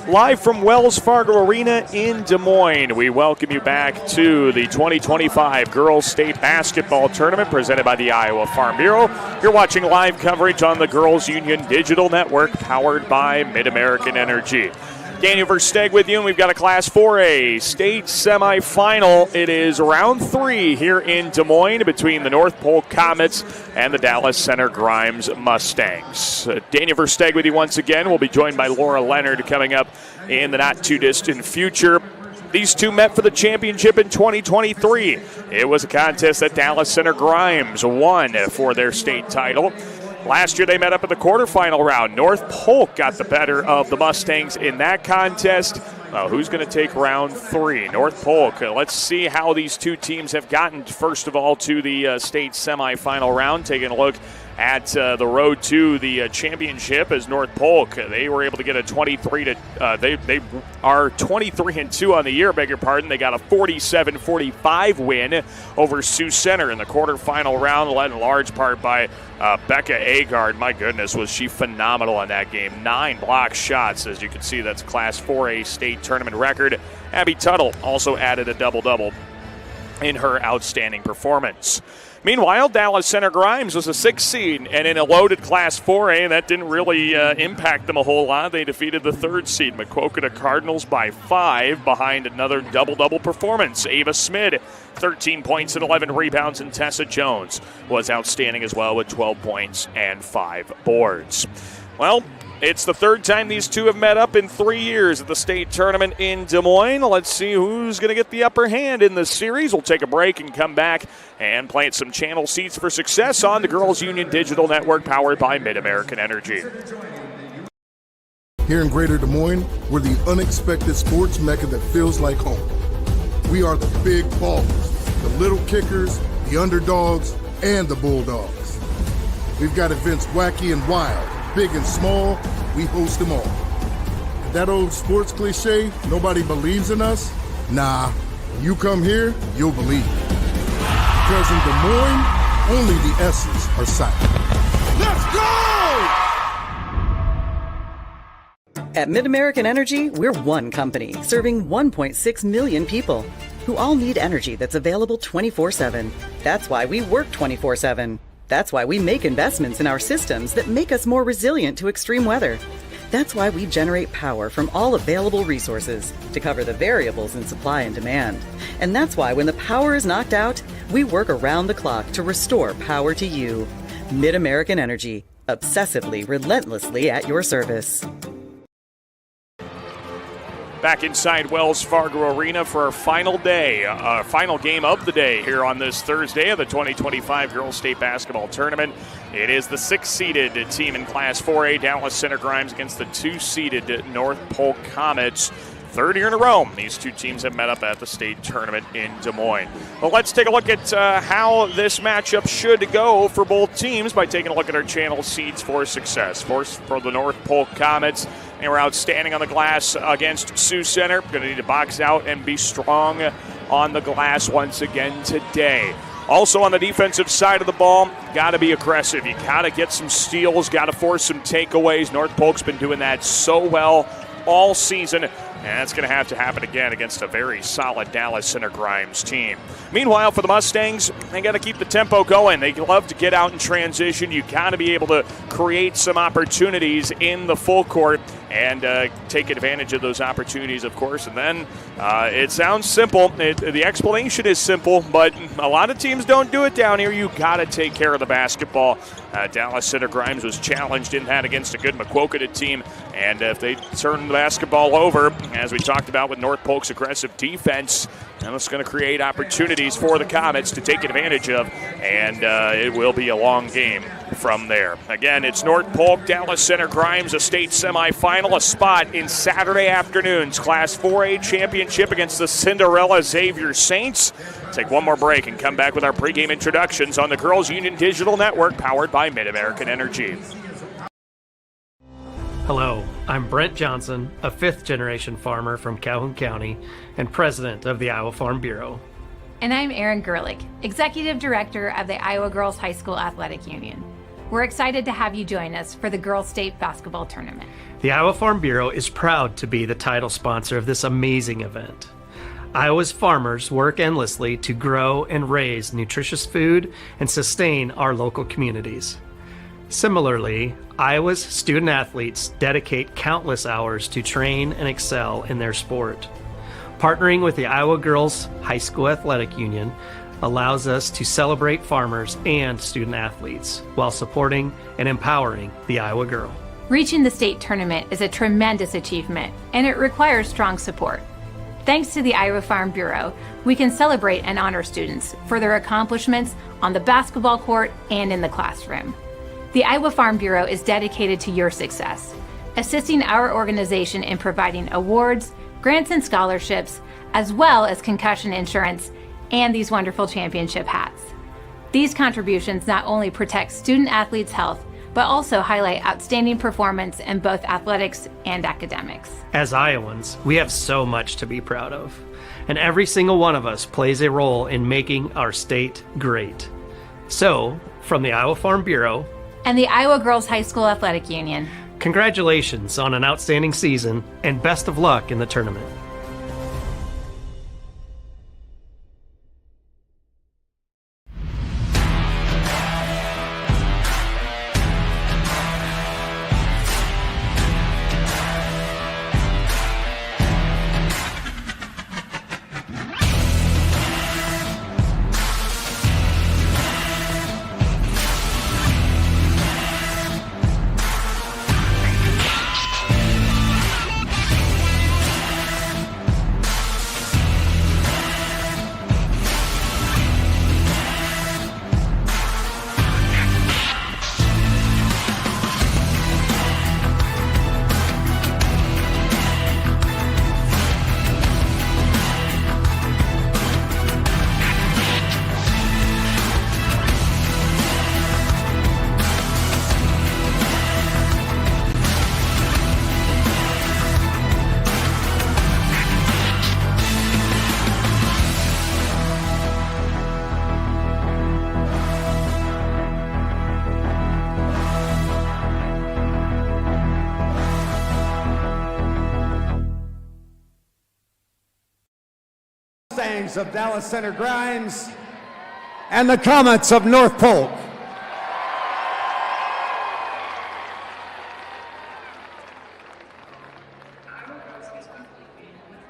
Live from Wells Fargo Arena in Des Moines, we welcome you back to the 2025 Girls State Basketball Tournament presented by the Iowa Farm Bureau. You're watching live coverage on the Girls Union Digital Network powered by MidAmerican Energy. Daniel Versteg with you, and we've got a Class 4A state semifinal. It is round 3 here in Des Moines between the North Polk Comets and the Dallas Center Grimes Mustangs. Daniel Versteg with you once again. We'll be joined by Laura Leonard coming up in the not-too-distant future. These two met for the championship in 2023. It was a contest that Dallas Center Grimes won for their state title. Last year they met up in the quarterfinal round. North Polk got the better of the Mustangs in that contest. Well, who's going to take round 3? North Polk. Let's see how these two teams have gotten, first of all, to the state semifinal round. Taking a look at the road to the championship as North Polk. They were able to get a they are 23-2 on the year, beg your pardon. They got a 47-45 win over Sioux Center in the quarterfinal round, led in large part by Becca Agard. My goodness, was she phenomenal in that game. 9 block shots. As you can see, that's Class 4A state tournament record. Abby Tuttle also added a double-double in her outstanding performance. Meanwhile, Dallas Center Grimes was a 6th seed, and in a loaded Class 4A, that didn't really impact them a whole lot. They defeated the 3rd seed, Maquoketa Cardinals, by 5 behind another double-double performance. Ava Smid, 13 points and 11 rebounds, and Tessa Jones was outstanding as well with 12 points and 5 boards. Well, it's the 3rd time these two have met up in 3 years at the state tournament in Des Moines. Let's see who's going to get the upper hand in this series. We'll take a break and come back and plant some channel seeds for success on the Girls Union Digital Network powered by MidAmerican Energy. Here in Greater Des Moines, we're the unexpected sports mecca that feels like home. We are the big ballers, the little kickers, the underdogs, and the bulldogs. We've got events wacky and wild, big and small, we host them all. That old sports cliche, nobody believes in us? Nah, when you come here, you'll believe. Because in Des Moines, only the S's are silent. Let's go! At MidAmerican Energy, we're one company serving 1.6 million people who all need energy that's available 24/7. That's why we work 24/7. That's why we make investments in our systems that make us more resilient to extreme weather. That's why we generate power from all available resources to cover the variables in supply and demand. And that's why when the power is knocked out, we work around the clock to restore power to you. MidAmerican Energy, obsessively, relentlessly at your service. Back inside Wells Fargo Arena for our final game of the day here on this Thursday of the 2025 Girls State Basketball Tournament. It is the 6th-seeded team in Class 4A, Dallas Center Grimes, against the 2-seeded North Polk Comets. 3rd year in a row, these two teams have met up at the state tournament in Des Moines. Well, let's take a look at how this matchup should go for both teams by taking a look at our channel seeds for success. First, for the North Polk Comets, they were outstanding on the glass against Sioux Center. Going to need to box out and be strong on the glass once again today. Also on the defensive side of the ball, got to be aggressive. You got to get some steals, got to force some takeaways. North Polk's been doing that so well all season, and that's going to have to happen again against a very solid Dallas Center Grimes team. Meanwhile, for the Mustangs, they got to keep the tempo going. They love to get out in transition. You got to be able to create some opportunities in the full court and take advantage of those opportunities, of course. And then it sounds simple. The explanation is simple, but a lot of teams don't do it down here. You got to take care of the basketball. Dallas Center Grimes was challenged in that against a good Maquoketa team, and if they turn the basketball over, as we talked about with North Polk's aggressive defense, and it's going to create opportunities for the Comets to take advantage of, and it will be a long game from there. Again, it's North Polk, Dallas Center Grimes, a state semifinal, a spot in Saturday afternoon's Class 4A championship against the Cinderella Xavier Saints. Take one more break and come back with our pregame introductions on the Girls Union Digital Network powered by MidAmerican Energy. Hello, I'm Brent Johnson, a 5th-generation farmer from Calhoun County and president of the Iowa Farm Bureau. And I'm Erin Gerlich, executive director of the Iowa Girls High School Athletic Union. We're excited to have you join us for the Girls State Basketball Tournament. The Iowa Farm Bureau is proud to be the title sponsor of this amazing event. Iowa's farmers work endlessly to grow and raise nutritious food and sustain our local communities. Similarly, Iowa's student athletes dedicate countless hours to train and excel in their sport. Partnering with the Iowa Girls High School Athletic Union allows us to celebrate farmers and student athletes while supporting and empowering the Iowa girl. Reaching the state tournament is a tremendous achievement, and it requires strong support. Thanks to the Iowa Farm Bureau, we can celebrate and honor students for their accomplishments on the basketball court and in the classroom. The Iowa Farm Bureau is dedicated to your success, assisting our organization in providing awards, grants and scholarships, as well as concussion insurance and these wonderful championship hats. These contributions not only protect student athletes' health, but also highlight outstanding performance in both athletics and academics. As Iowans, we have so much to be proud of, and every single one of us plays a role in making our state great. So, from the Iowa Farm Bureau and the Iowa Girls High School Athletic Union, congratulations on an outstanding season and best of luck in the tournament. Of Dallas Center Grimes and the Comets of North Polk.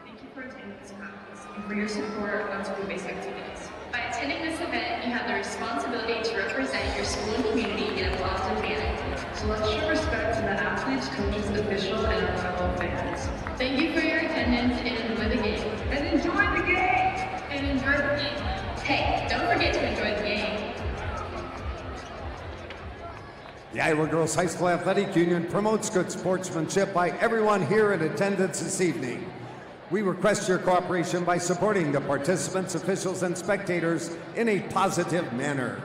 Thank you for attending this conference and for your support on school-based activities. By attending this event, you have the responsibility to represent your school and community in a positive manner. So let's show respect to the athletes, coaches, officials, and our fellow fans. Thank you for your attendance and enjoy the game. And enjoy the game! And enjoy the game. Hey, don't forget to enjoy the game. The Iowa Girls High School Athletic Union promotes good sportsmanship by everyone here in attendance this evening. We request your cooperation by supporting the participants, officials, and spectators in a positive manner.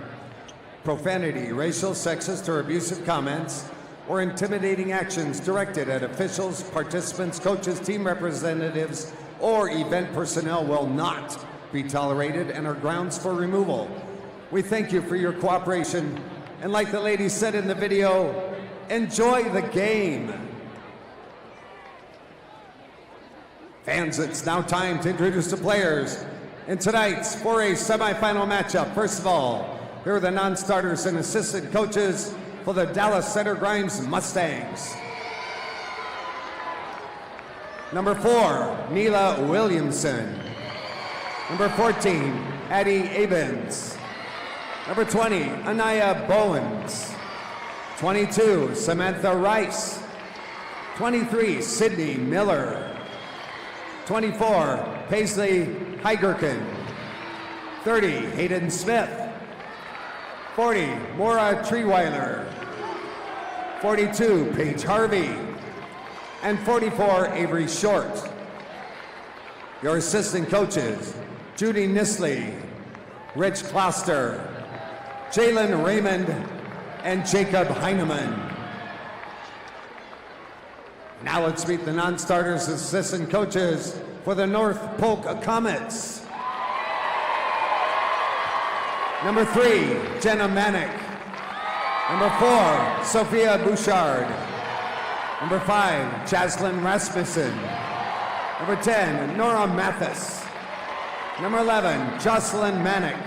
Profanity, racial, sexist, or abusive comments, or intimidating actions directed at officials, participants, coaches, team representatives, or event personnel will not be tolerated and are grounds for removal. We thank you for your cooperation, and like the lady said in the video, enjoy the game. Fans, it's now time to introduce the players in tonight's 4A semifinal matchup. First of all, here are the non-starters and assistant coaches for the Dallas Center Grimes Mustangs. Number 4, Mila Williamson. Number 14, Addie Abens. Number 20, Anaya Bowens. 22, Samantha Rice. 23, Sydney Miller. 24, Paisley Heigerken. 30, Hayden Smith. 40, Maura Treeweiler. 42, Paige Harvey. And 44, Avery Short. Your assistant coaches, Judy Nisley, Rich Kloster, Jalen Raymond, and Jacob Heineman. Now let's meet the non-starters, assistant coaches for the North Polk Comets. Number 3, Jenna Manick. Number 4, Sophia Bouchard. Number 5, Jaslyn Rasmussen. Number 10, Nora Mathis. Number 11, Jocelyn Manick.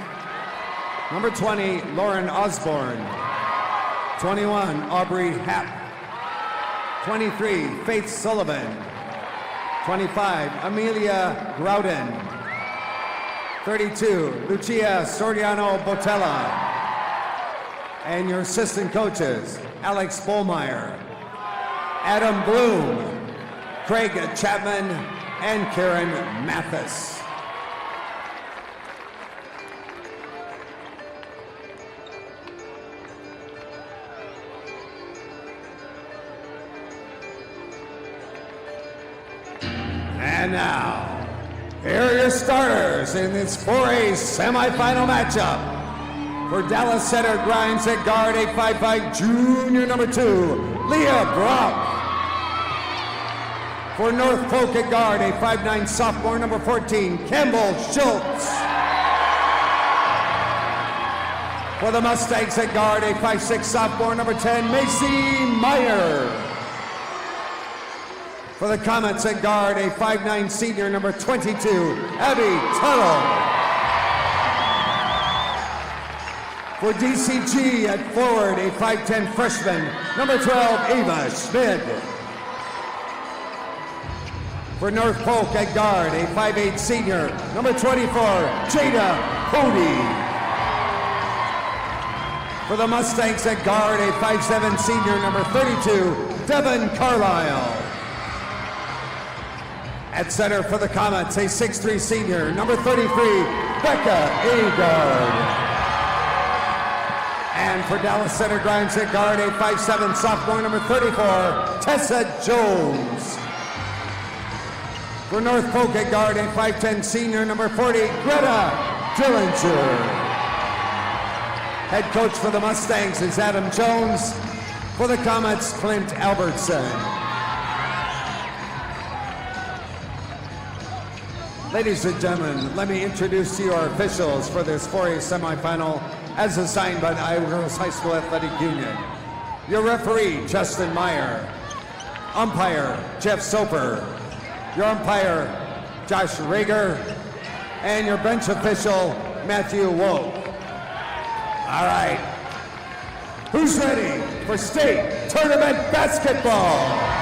Number 20, Lauren Osborne. 21, Aubrey Happ. 23, Faith Sullivan. 25, Amelia Grouden. 32, Lucia Soriano Botella. And your assistant coaches, Alex Bollmeyer, Adam Bloom, Craig Chapman, and Karen Mathis. And now, here are your starters in this 4A semifinal matchup. For Dallas Center Grimes at guard, 8'5" junior number 2, Leah Brock. For North Polk at guard, 8'9" sophomore number 14, Campbell Schultz. For the Mustangs at guard, 8'6" sophomore number 10, Macy Meyer. For the Comets at guard, 8'9" senior number 22, Abby Tuttle. For DCG at forward, a 5'10" freshman, number 12, Ava Schmid. For North Polk at guard, a 5'8" senior, number 24, Jada Cody. For the Mustangs at guard, a 5'7" senior, number 32, Devin Carlisle. At center for the Comets, a 6'3" senior, number 33, Becca Agard. And for Dallas Center Grimes at guard, a 5'7" sophomore, number 34, Tessa Jones. For North Polk at guard, a 5'10" senior, number 40, Greta Dillinger. Head coach for the Mustangs is Adam Jones. For the Comets, Clint Albertson. Ladies and gentlemen, let me introduce to you our officials for this 4A semifinal as assigned by the Iowa Girls High School Athletic Union. Your referee, Justin Meyer. Umpire, Jeff Soper. Your umpire, Josh Rager. And your bench official, Matthew Woke. All right. Who's ready for state tournament basketball?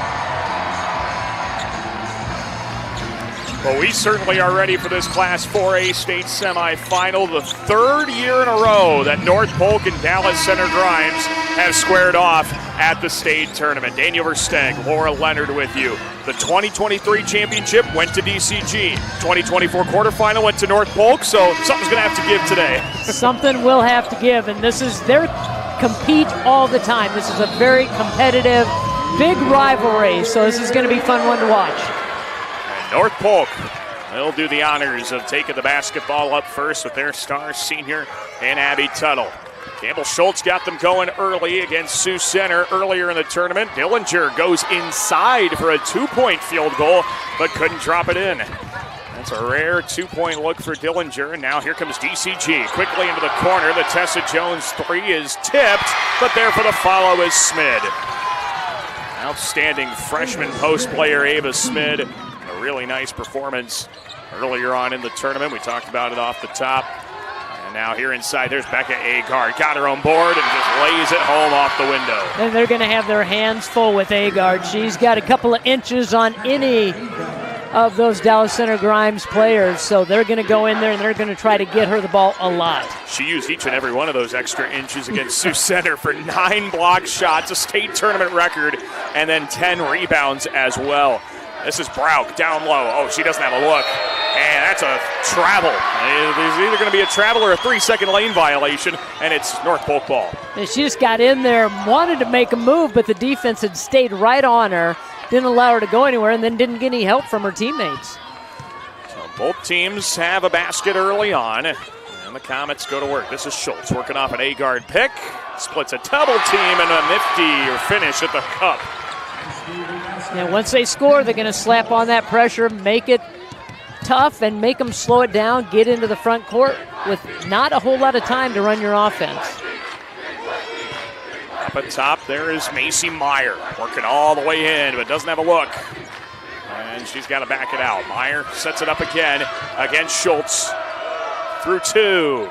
Well, we certainly are ready for this Class 4A state semifinal, the third year in a row that North Polk and Dallas Center Grimes have squared off at the state tournament. Daniel Versteg, Laura Leonard with you. The 2023 championship went to DCG. 2024 quarterfinal went to North Polk, so something's going to have to give today. Something will have to give, and this is their compete all the time. This is a very competitive, big rivalry, so this is going to be a fun one to watch. North Polk, they'll do the honors of taking the basketball up first with their star senior and Abby Tuttle. Campbell Schultz got them going early against Sioux Center earlier in the tournament. Dillinger goes inside for a 2-point field goal, but couldn't drop it in. That's a rare 2-point look for Dillinger, and now here comes DCG. Quickly into the corner, the Tessa Jones 3 is tipped, but there for the follow is Smid. Outstanding freshman post player Ava Smid. A really nice performance earlier on in the tournament. We talked about it off the top. And now here inside, there's Becca Agard. Got her on board and just lays it home off the window. And they're going to have their hands full with Agard. She's got a couple of inches on any of those Dallas Center Grimes players. So they're going to go in there and they're going to try to get her the ball a lot. She used each and every one of those extra inches against Sioux Center for 9 block shots, a state tournament record, and then 10 rebounds as well. This is Brauk down low. Oh, she doesn't have a look. And that's a travel. There's either going to be a travel or a 3-second lane violation, and it's North Polk ball. And she just got in there, wanted to make a move, but the defense had stayed right on her, didn't allow her to go anywhere, and then didn't get any help from her teammates. So both teams have a basket early on, and the Comets go to work. This is Schultz working off an A-guard pick. Splits a double team and a nifty finish at the cup. And once they score, they're going to slap on that pressure, make it tough, and make them slow it down, get into the front court with not a whole lot of time to run your offense. Up at top, there is Macy Meyer, working all the way in, but doesn't have a look. And she's got to back it out. Meyer sets it up again against Schultz. Through 2,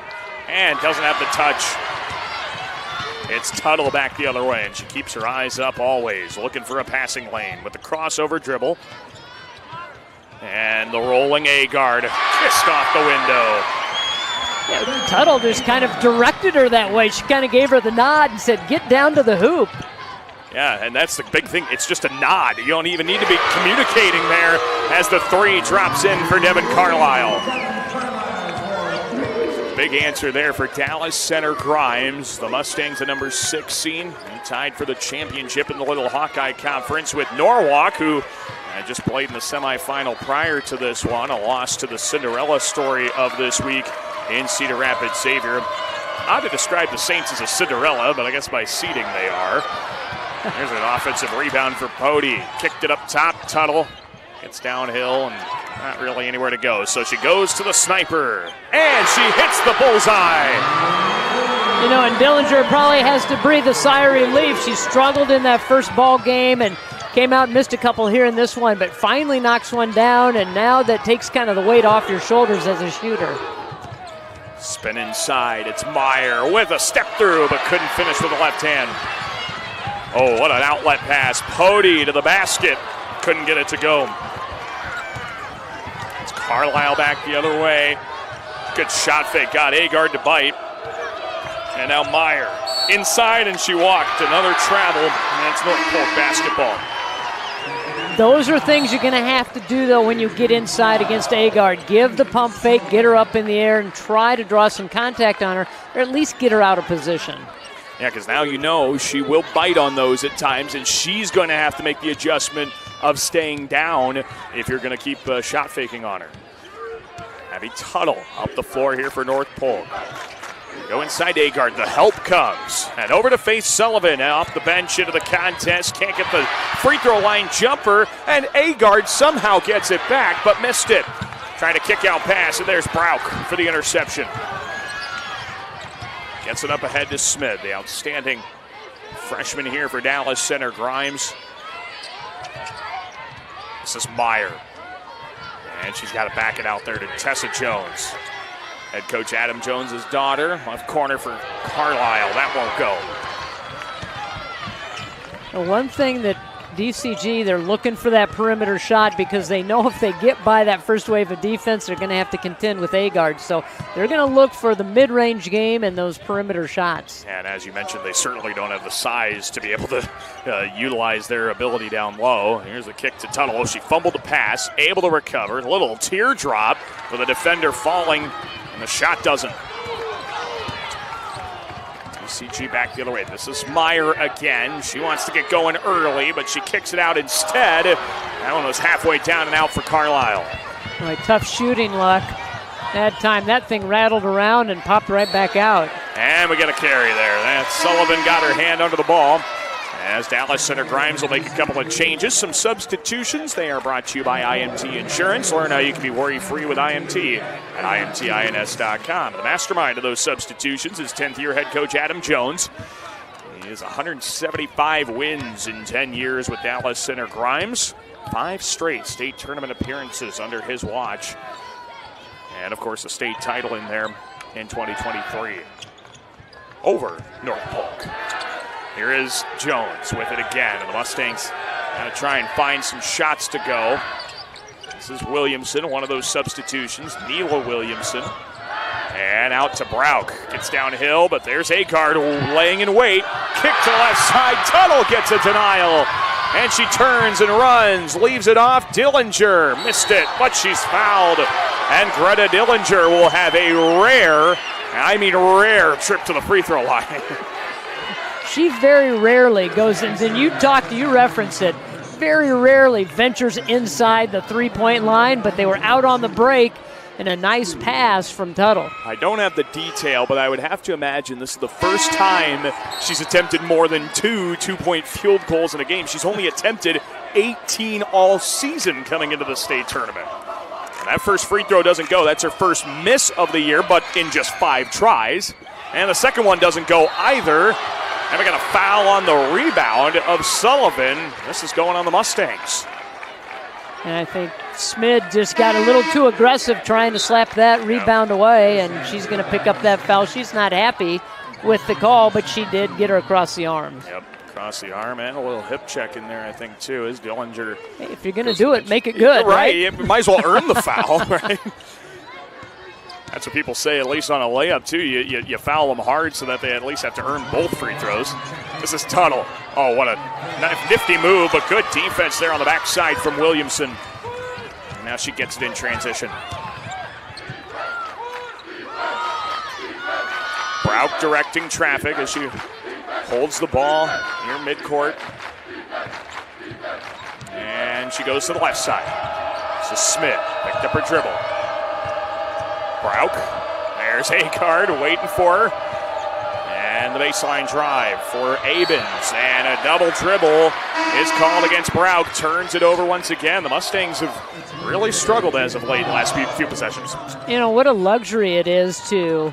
and doesn't have the touch. It's Tuttle back the other way, and she keeps her eyes up always, looking for a passing lane with the crossover dribble. And the rolling A-guard kissed off the window. Yeah, Tuttle just kind of directed her that way. She kind of gave her the nod and said, get down to the hoop. Yeah, and that's the big thing. It's just a nod. You don't even need to be communicating there as the 3 drops in for Devin Carlisle. Big answer there for Dallas Center Grimes. The Mustangs, the number 6 seed, and tied for the championship in the Little Hawkeye Conference with Norwalk, who just played in the semifinal prior to this one. A loss to the Cinderella story of this week in Cedar Rapids Xavier. Odd to describe the Saints as a Cinderella, but I guess by seeding they are. There's an offensive rebound for Pody. Kicked it up top. Tuttle gets downhill and not really anywhere to go. So she goes to the sniper, and she hits the bullseye. You know, and Dillinger probably has to breathe a sigh of relief. She struggled in that first ball game and came out and missed a couple here in this one, but finally knocks one down, and now that takes kind of the weight off your shoulders as a shooter. Spin inside. It's Meyer with a step through, but couldn't finish with the left hand. Oh, what an outlet pass. Pody to the basket. Couldn't get it to go. It's Carlisle back the other way. Good shot fake. Got A-guard to bite. And now Meyer inside, and she walked. Another travel, and it's North Polk basketball. Those are things you're going to have to do, though, when you get inside against A-guard. Give the pump fake, get her up in the air, and try to draw some contact on her, or at least get her out of position. Yeah, because now you know she will bite on those at times, and she's going to have to make the adjustment of staying down if you're going to keep shot faking on her. Abby Tuttle up the floor here for North Polk. Go inside A-guard. The help comes. And over to face Sullivan off the bench into the contest. Can't get the free throw line jumper. And A-guard somehow gets it back, but missed it. Trying to kick out pass, and there's Brauk for the interception. Gets it up ahead to Smith, the outstanding freshman here for Dallas Center Grimes. This is Meyer. And she's got to back it out there to Tessa Jones. Head coach Adam Jones' daughter. Left corner for Carlisle. That won't go. Well, one thing that DCG, they're looking for that perimeter shot because they know if they get by that first wave of defense, they're going to have to contend with A-guard. So they're going to look for the mid-range game and those perimeter shots. And as you mentioned, they certainly don't have the size to be able to utilize their ability down low. Here's a kick to Tuttle. She fumbled the pass, able to recover. A little teardrop with a defender falling, and the shot doesn't. DCG back the other way. This is Meyer again. She wants to get going early, but she kicks it out instead. That one was halfway down and out for Carlisle. Right, tough shooting luck. That time, that thing rattled around and popped right back out. And we get a carry there. That Sullivan got her hand under the ball. As Dallas Center Grimes will make a couple of changes, some substitutions. They are brought to you by IMT Insurance. Learn how you can be worry-free with IMT at IMTINS.com. The mastermind of those substitutions is 10th-year head coach Adam Jones. He has 175 wins in 10 years with Dallas Center Grimes. 5 straight state tournament appearances under his watch. And, of course, a state title in there in 2023 over North Polk. Here is Jones with it again, and the Mustangs going to try and find some shots to go. This is Williamson, one of those substitutions, Neela Williamson. And out to Brauk. Gets downhill, but there's A-guard laying in wait. Kick to the left side. Tuttle gets a denial. And she turns and runs, leaves it off. Dillinger missed it, but she's fouled. And Greta Dillinger will have a rare trip to the free throw line. She very rarely goes in, and you referenced it, very rarely ventures inside the three-point line, but they were out on the break, and a nice pass from Tuttle. I don't have the detail, but I would have to imagine this is the first time she's attempted more than 2 two-point field goals in a game. She's only attempted 18 all season coming into the state tournament. And that first free throw doesn't go. That's her first miss of the year, but in just 5 tries. And the second one doesn't go either. And we got a foul on the rebound of Sullivan. This is going on the Mustangs. And I think Smid just got a little too aggressive trying to slap that rebound away, and she's going to pick up that foul. She's not happy with the call, but she did get her across the arm. Yep, across the arm, and a little hip check in there, I think, too, as Dillinger. Hey, if you're going to do it, make it good, right? You might as well earn the foul, right? That's what people say, at least on a layup, too. You foul them hard so that they at least have to earn both free throws. This is Tuttle. Oh, what a nifty move, but good defense there on the backside from Williamson. And now she gets it in transition. Brauk directing traffic as she holds the ball near midcourt. And she goes to the left side. This is Smith, picked up her dribble. Brauk, there's Agard waiting for her. And the baseline drive for Abens. And a double dribble is called against Brauk. Turns it over once again. The Mustangs have really struggled as of late, the last few possessions. You know, what a luxury it is to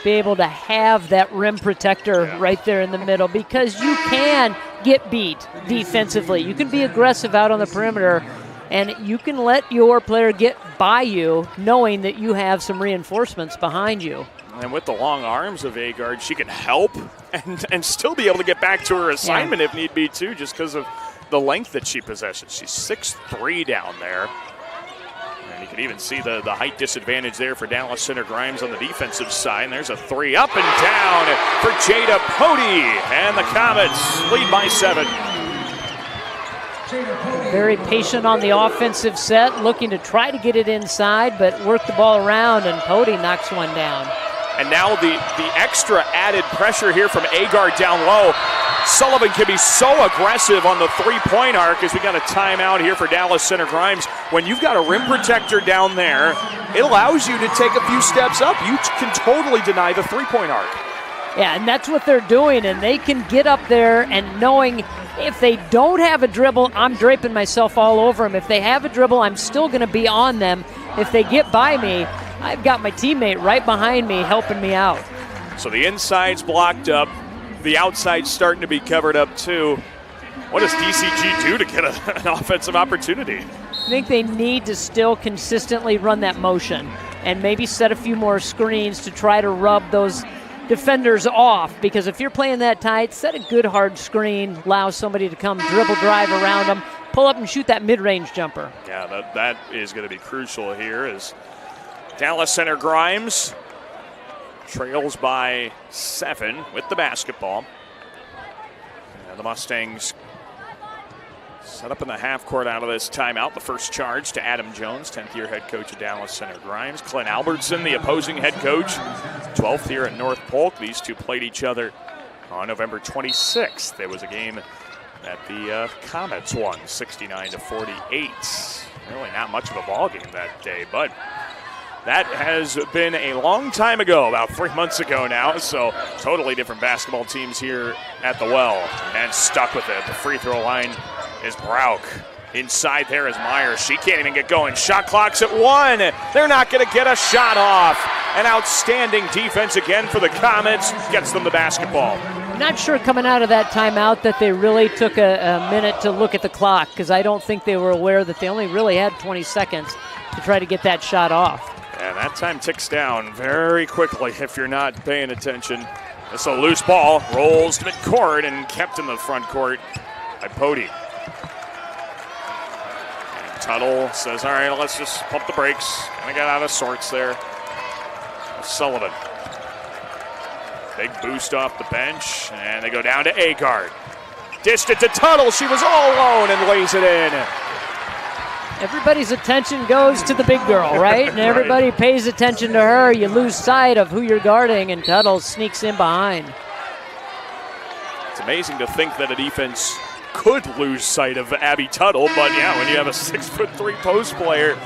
be able to have that rim protector right there in the middle, because you can get beat defensively. You can be aggressive out on the perimeter, and you can let your player get by you knowing that you have some reinforcements behind you. And with the long arms of Agard, she can help and still be able to get back to her assignment if need be, too, just because of the length that she possesses. She's 6'3" down there. And you can even see the height disadvantage there for Dallas Center Grimes on the defensive side. And there's a three up and down for Jada Pody. And the Comets lead by 7. Very patient on the offensive set, looking to try to get it inside, but work the ball around, and Pody knocks one down. And now the extra added pressure here from Agard down low. Sullivan can be so aggressive on the three-point arc as we got a timeout here for Dallas Center Grimes. When you've got a rim protector down there, it allows you to take a few steps up. You can totally deny the three-point arc. Yeah, and that's what they're doing, and they can get up there and knowing if they don't have a dribble, I'm draping myself all over them. If they have a dribble, I'm still going to be on them. If they get by me, I've got my teammate right behind me helping me out. So the inside's blocked up. The outside's starting to be covered up too. What does DCG do to get an offensive opportunity? I think they need to still consistently run that motion and maybe set a few more screens to try to rub those defenders off, because if you're playing that tight, set a good hard screen, allow somebody to come dribble drive around them, pull up and shoot that mid-range jumper. Yeah, that is going to be crucial here as Dallas Center Grimes trails by 7 with the basketball. And the Mustangs set up in the half court out of this timeout. The first charge to Adam Jones, 10th-year head coach of Dallas Center Grimes. Clint Albertson, the opposing head coach, 12th year at North Polk. These two played each other on November 26th. There was a game that the Comets won 69-48. Really not much of a ball game that day, but that has been a long time ago, about 3 months ago now, so totally different basketball teams here at the Well. And stuck with it. The free throw line is Brauk. Inside there is Myers. She can't even get going. Shot clock's at 1. They're not going to get a shot off. An outstanding defense again for the Comets. Gets them the basketball. Not sure coming out of that timeout that they really took a minute to look at the clock, because I don't think they were aware that they only really had 20 seconds to try to get that shot off. And that time ticks down very quickly if you're not paying attention. It's a loose ball, rolls to midcourt and kept in the front court by Pody. And Tuttle says, all right, let's just pump the brakes. Kind of got out of sorts there. Sullivan. Big boost off the bench, and they go down to Agard. Dished it to Tuttle. She was all alone and lays it in. Everybody's attention goes to the big girl, right? And everybody pays attention to her. You lose sight of who you're guarding, and Tuttle sneaks in behind. It's amazing to think that a defense could lose sight of Abby Tuttle, but yeah, when you have a 6'3" post player,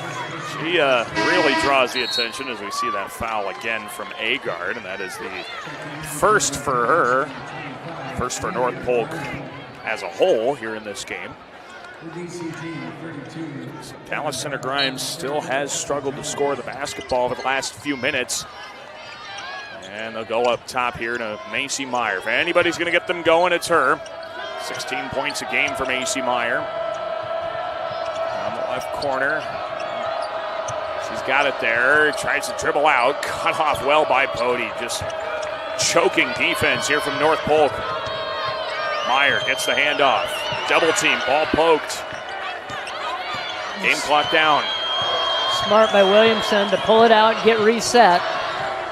she really draws the attention as we see that foul again from Agard, and that is the first for her, first for North Polk as a whole here in this game. Dallas Center Grimes still has struggled to score the basketball over the last few minutes. And they'll go up top here to Macy Meyer. If anybody's going to get them going, it's her. 16 points a game for Macy Meyer. On the left corner. She's got it there. Tries to dribble out. Cut off well by Pody. Just choking defense here from North Polk. Meyer gets the handoff. Double team. Ball poked. Game clock down. Smart by Williamson to pull it out and get reset.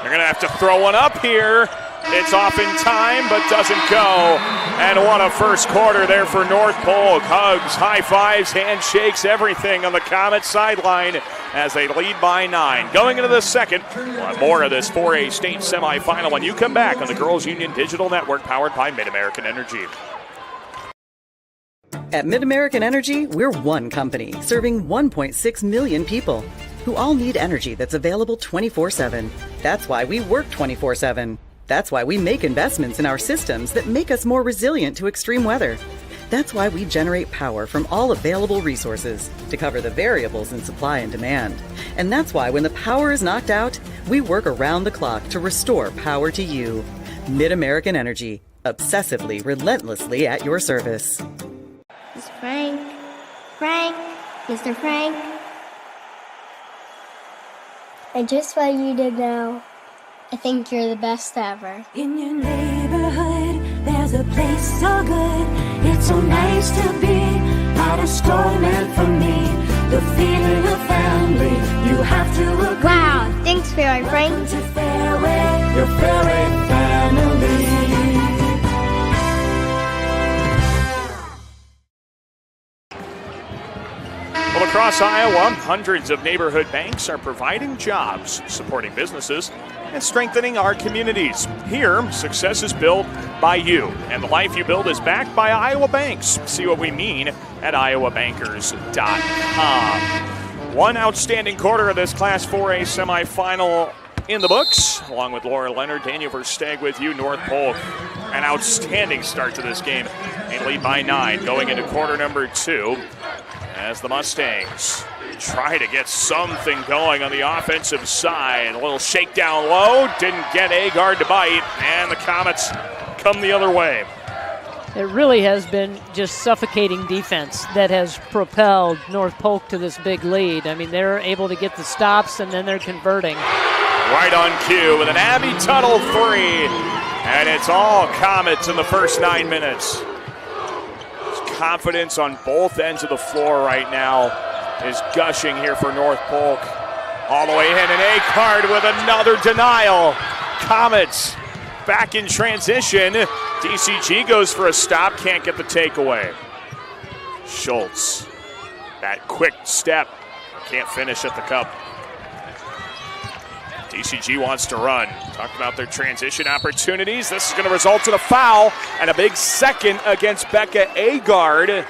They're going to have to throw one up here. It's off in time, but doesn't go. And what a first quarter there for North Polk. Hugs, high fives, handshakes, everything on the Comet sideline as they lead by 9. Going into the second, we'll have more of this 4A state semifinal when you come back on the Girls Union Digital Network powered by MidAmerican Energy. At MidAmerican Energy, we're one company serving 1.6 million people who all need energy that's available 24/7. That's why we work 24/7. That's why we make investments in our systems that make us more resilient to extreme weather. That's why we generate power from all available resources to cover the variables in supply and demand. And that's why when the power is knocked out, we work around the clock to restore power to you. MidAmerican Energy, obsessively, relentlessly at your service. It's Frank. Frank. Mr. Frank. I just want you to know, I think you're the best ever. In your neighborhood, there's a place so good. It's so nice to be at a store meant for me. The feeling of family, you have to agree. Wow, thanks, Fareway, Frank. Welcome to Fareway, your Fareway family. Well, across Iowa, hundreds of neighborhood banks are providing jobs, supporting businesses, and strengthening our communities. Here, success is built by you, and the life you build is backed by Iowa banks. See what we mean at iowabankers.com. One outstanding quarter of this Class 4A semifinal in the books. Along with Laura Leonard, Daniel Versteg with you, North Polk. An outstanding start to this game. They lead by 9 going into quarter number 2. As the Mustangs try to get something going on the offensive side. A little shakedown low, didn't get Agard to bite, and the Comets come the other way. It really has been just suffocating defense that has propelled North Polk to this big lead. I mean, they're able to get the stops, and then they're converting. Right on cue with an Abby Tuttle 3, and it's all Comets in the first 9 minutes. Confidence on both ends of the floor right now is gushing here for North Polk. All the way in, and Agard with another denial. Comets back in transition. DCG goes for a stop, can't get the takeaway. Schultz, that quick step, can't finish at the cup. DCG wants to run. Talked about their transition opportunities. This is going to result in a foul and a big second against Becca Agard.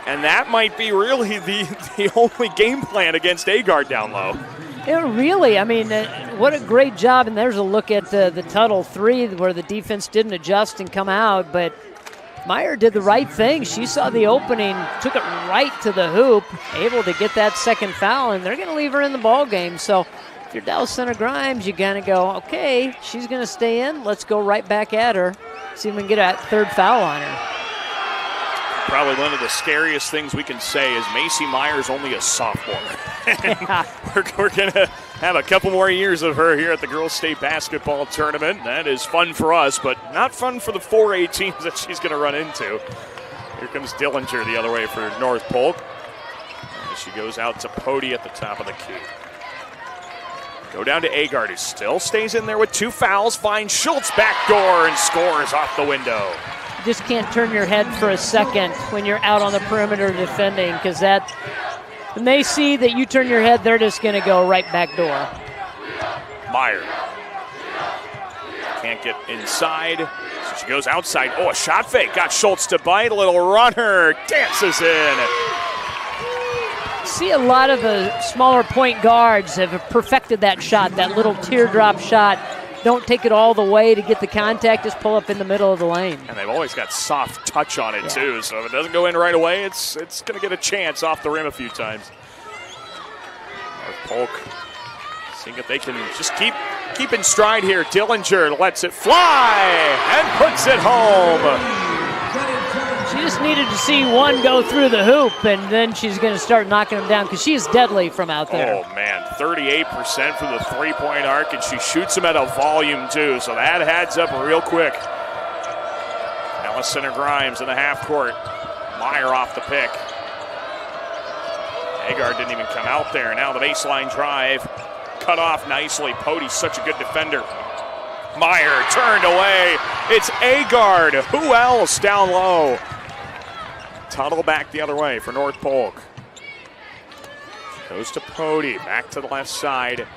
And that might be really the only game plan against Agard down low. Yeah, really. I mean, what a great job. And there's a look at the Tuttle 3 where the defense didn't adjust and come out. But Meyer did the right thing. She saw the opening, took it right to the hoop, able to get that second foul, and they're going to leave her in the ball game. So if you're Dallas Center Grimes, you kind of go, okay, she's going to stay in. Let's go right back at her. See if we can get a third foul on her. Probably one of the scariest things we can say is Macy Meyer's only a sophomore. Yeah. We're going to have a couple more years of her here at the Girls State Basketball Tournament. That is fun for us, but not fun for the 4A teams that she's going to run into. Here comes Dillinger the other way for North Polk. As she goes out to Pody at the top of the key. Go down to Agard, who still stays in there with 2 fouls. Finds Schultz backdoor and scores off the window. You just can't turn your head for a second when you're out on the perimeter defending, because that, when they see that you turn your head, they're just going to go right back door. Meyer can't get inside, so she goes outside. Oh, a shot fake. Got Schultz to bite. A little runner. Dances in. See, a lot of the smaller point guards have perfected that shot, that little teardrop shot. Don't take it all the way to get the contact, just pull up in the middle of the lane. And they've always got soft touch on it, too, so if it doesn't go in right away, it's going to get a chance off the rim a few times. North Polk seeing if they can just keep keeping stride here. Dillinger lets it fly and puts it home. She just needed to see one go through the hoop, and then she's going to start knocking them down because she is deadly from out there. Oh, man, 38% from the three-point arc, and she shoots them at a volume, too, so that adds up real quick. Allison Grimes in the half court. Meyer off the pick. Agard didn't even come out there. Now the baseline drive. Cut off nicely. Pote's such a good defender. Meyer turned away. It's Agard. Who else down low? Tuttle back the other way for North Polk. Goes to Pote. Back to the left side.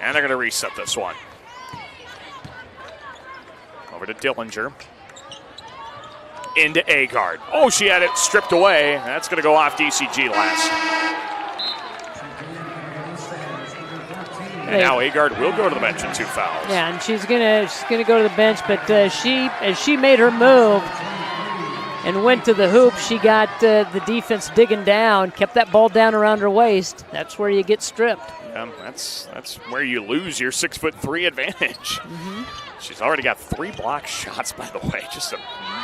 And they're going to reset this one. Over to Dillinger. Into Agard. Oh, she had it stripped away. That's going to go off DCG last. And now Agard will go to the bench in 2 fouls. Yeah, and she's gonna go to the bench, but as she made her move and went to the hoop, she got the defense digging down, kept that ball down around her waist. That's where you get stripped. Yeah, that's where you lose your 6'3" advantage. She's already got 3 block shots, by the way. Just a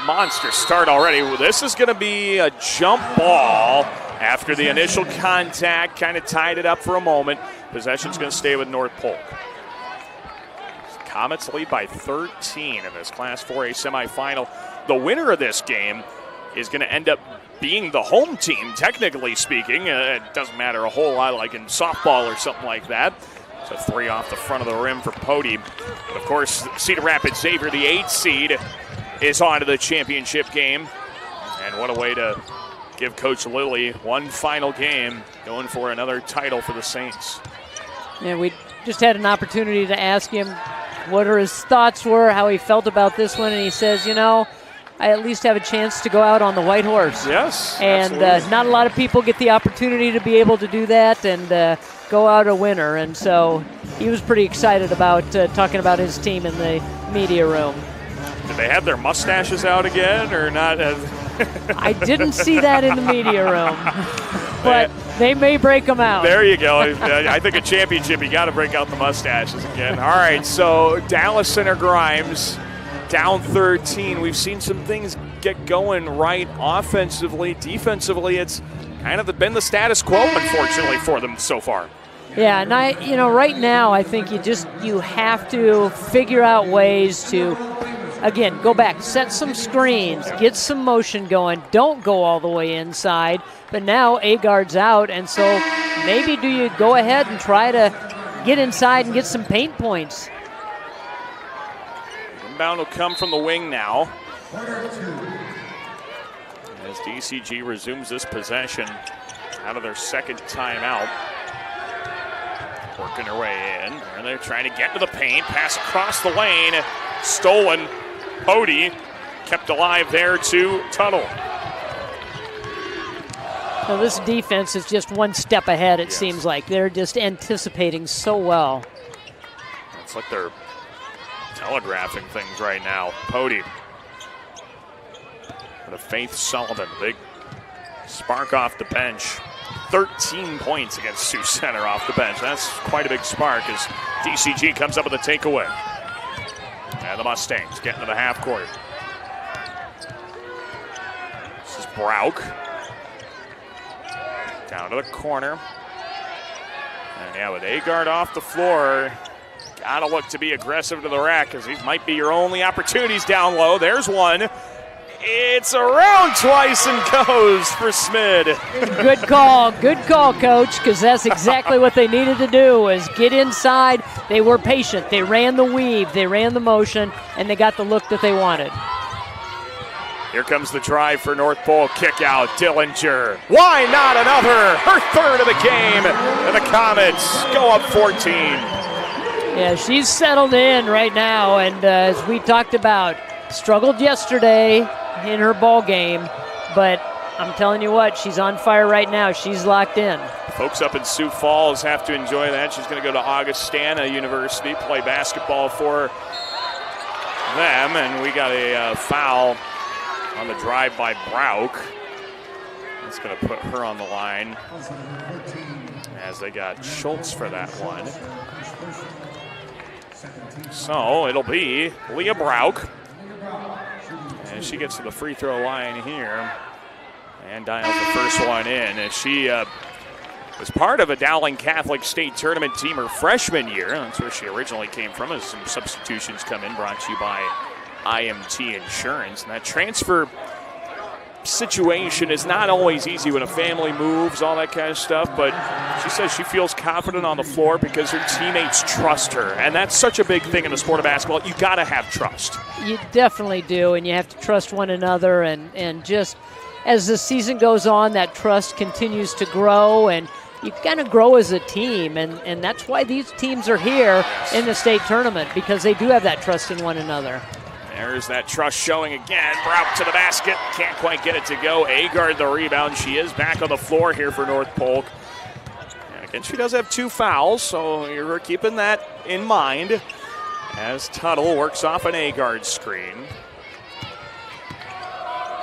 monster start already. This is going to be a jump ball after the initial contact. Kind of tied it up for a moment. Possession's going to stay with North Polk. Comets lead by 13 in this Class 4A semifinal. The winner of this game is going to end up being the home team, technically speaking. It doesn't matter a whole lot like in softball or something like that. It's a 3 off the front of the rim for Pote. But of course, Cedar Rapids Xavier, the 8th seed, is on to the championship game. And what a way to give Coach Lilly one final game, going for another title for the Saints. Yeah, we just had an opportunity to ask him what his thoughts were, how he felt about this one, and he says, you know, I at least have a chance to go out on the white horse. Yes, and not a lot of people get the opportunity to be able to do that and go out a winner, and so he was pretty excited about talking about his team in the media room. Did they have their mustaches out again or not? I didn't see that in the media room, but they may break them out. There you go. I think a championship, you got to break out the mustaches again. All right, so Dallas Center Grimes down 13. We've seen some things get going right offensively. Defensively, it's kind of been the status quo, unfortunately, for them so far. Yeah, and right now, I think you have to figure out ways to, again, go back, set some screens, get some motion going. Don't go all the way inside. But now Agard's out, and so maybe do you go ahead and try to get inside and get some paint points? Inbound will come from the wing now. As DCG resumes this possession out of their second timeout. Working their way in. And they're trying to get to the paint. Pass across the lane. Stolen. Pote kept alive there to Tuttle. So this defense is just one step ahead, it seems like. They're just anticipating so well. It's like they're telegraphing things right now. Pote. But a Faith Sullivan, big spark off the bench. 13 points against Sioux Center off the bench. That's quite a big spark as DCG comes up with a takeaway. And the Mustangs get into the half court. This is Brauk. Down to the corner. And yeah, with Agard off the floor, gotta look to be aggressive to the rack because these might be your only opportunities down low. There's one. It's around twice and goes for Smid. Good call, Coach, because that's exactly what they needed to do was get inside. They were patient. They ran the weave. They ran the motion, and they got the look that they wanted. Here comes the drive for North Polk. Kick out, Dillinger. Why not another? Her third of the game. And the Comets go up 14. Yeah, she's settled in right now, and as we talked about, struggled yesterday in her ball game, but I'm telling you what, she's on fire right now. She's locked in. Folks up in Sioux Falls have to enjoy that. She's going to go to Augustana University, play basketball for them, and we got a foul on the drive by Brauk. That's going to put her on the line as they got Schultz for that one. So it'll be Leah Brauk. And she gets to the free throw line here and dials the first one in. And she was part of a Dowling Catholic State Tournament team her freshman year. That's where she originally came from, as some substitutions come in, brought to you by IMT Insurance. And that transfer situation is not always easy when a family moves, all that kind of stuff, but she says she feels confident on the floor because her teammates trust her, and that's such a big thing in the sport of basketball. You got to have trust. You definitely do, and you have to trust one another, and just as the season goes on, that trust continues to grow, and you kind of grow as a team, and that's why these teams are here in the state tournament, because they do have that trust in one another. There's that trust showing again. Brauk to the basket. Can't quite get it to go. Agard the rebound. She is back on the floor here for North Polk. And again, she does have 2 fouls, so you're keeping that in mind as Tuttle works off an Agard screen.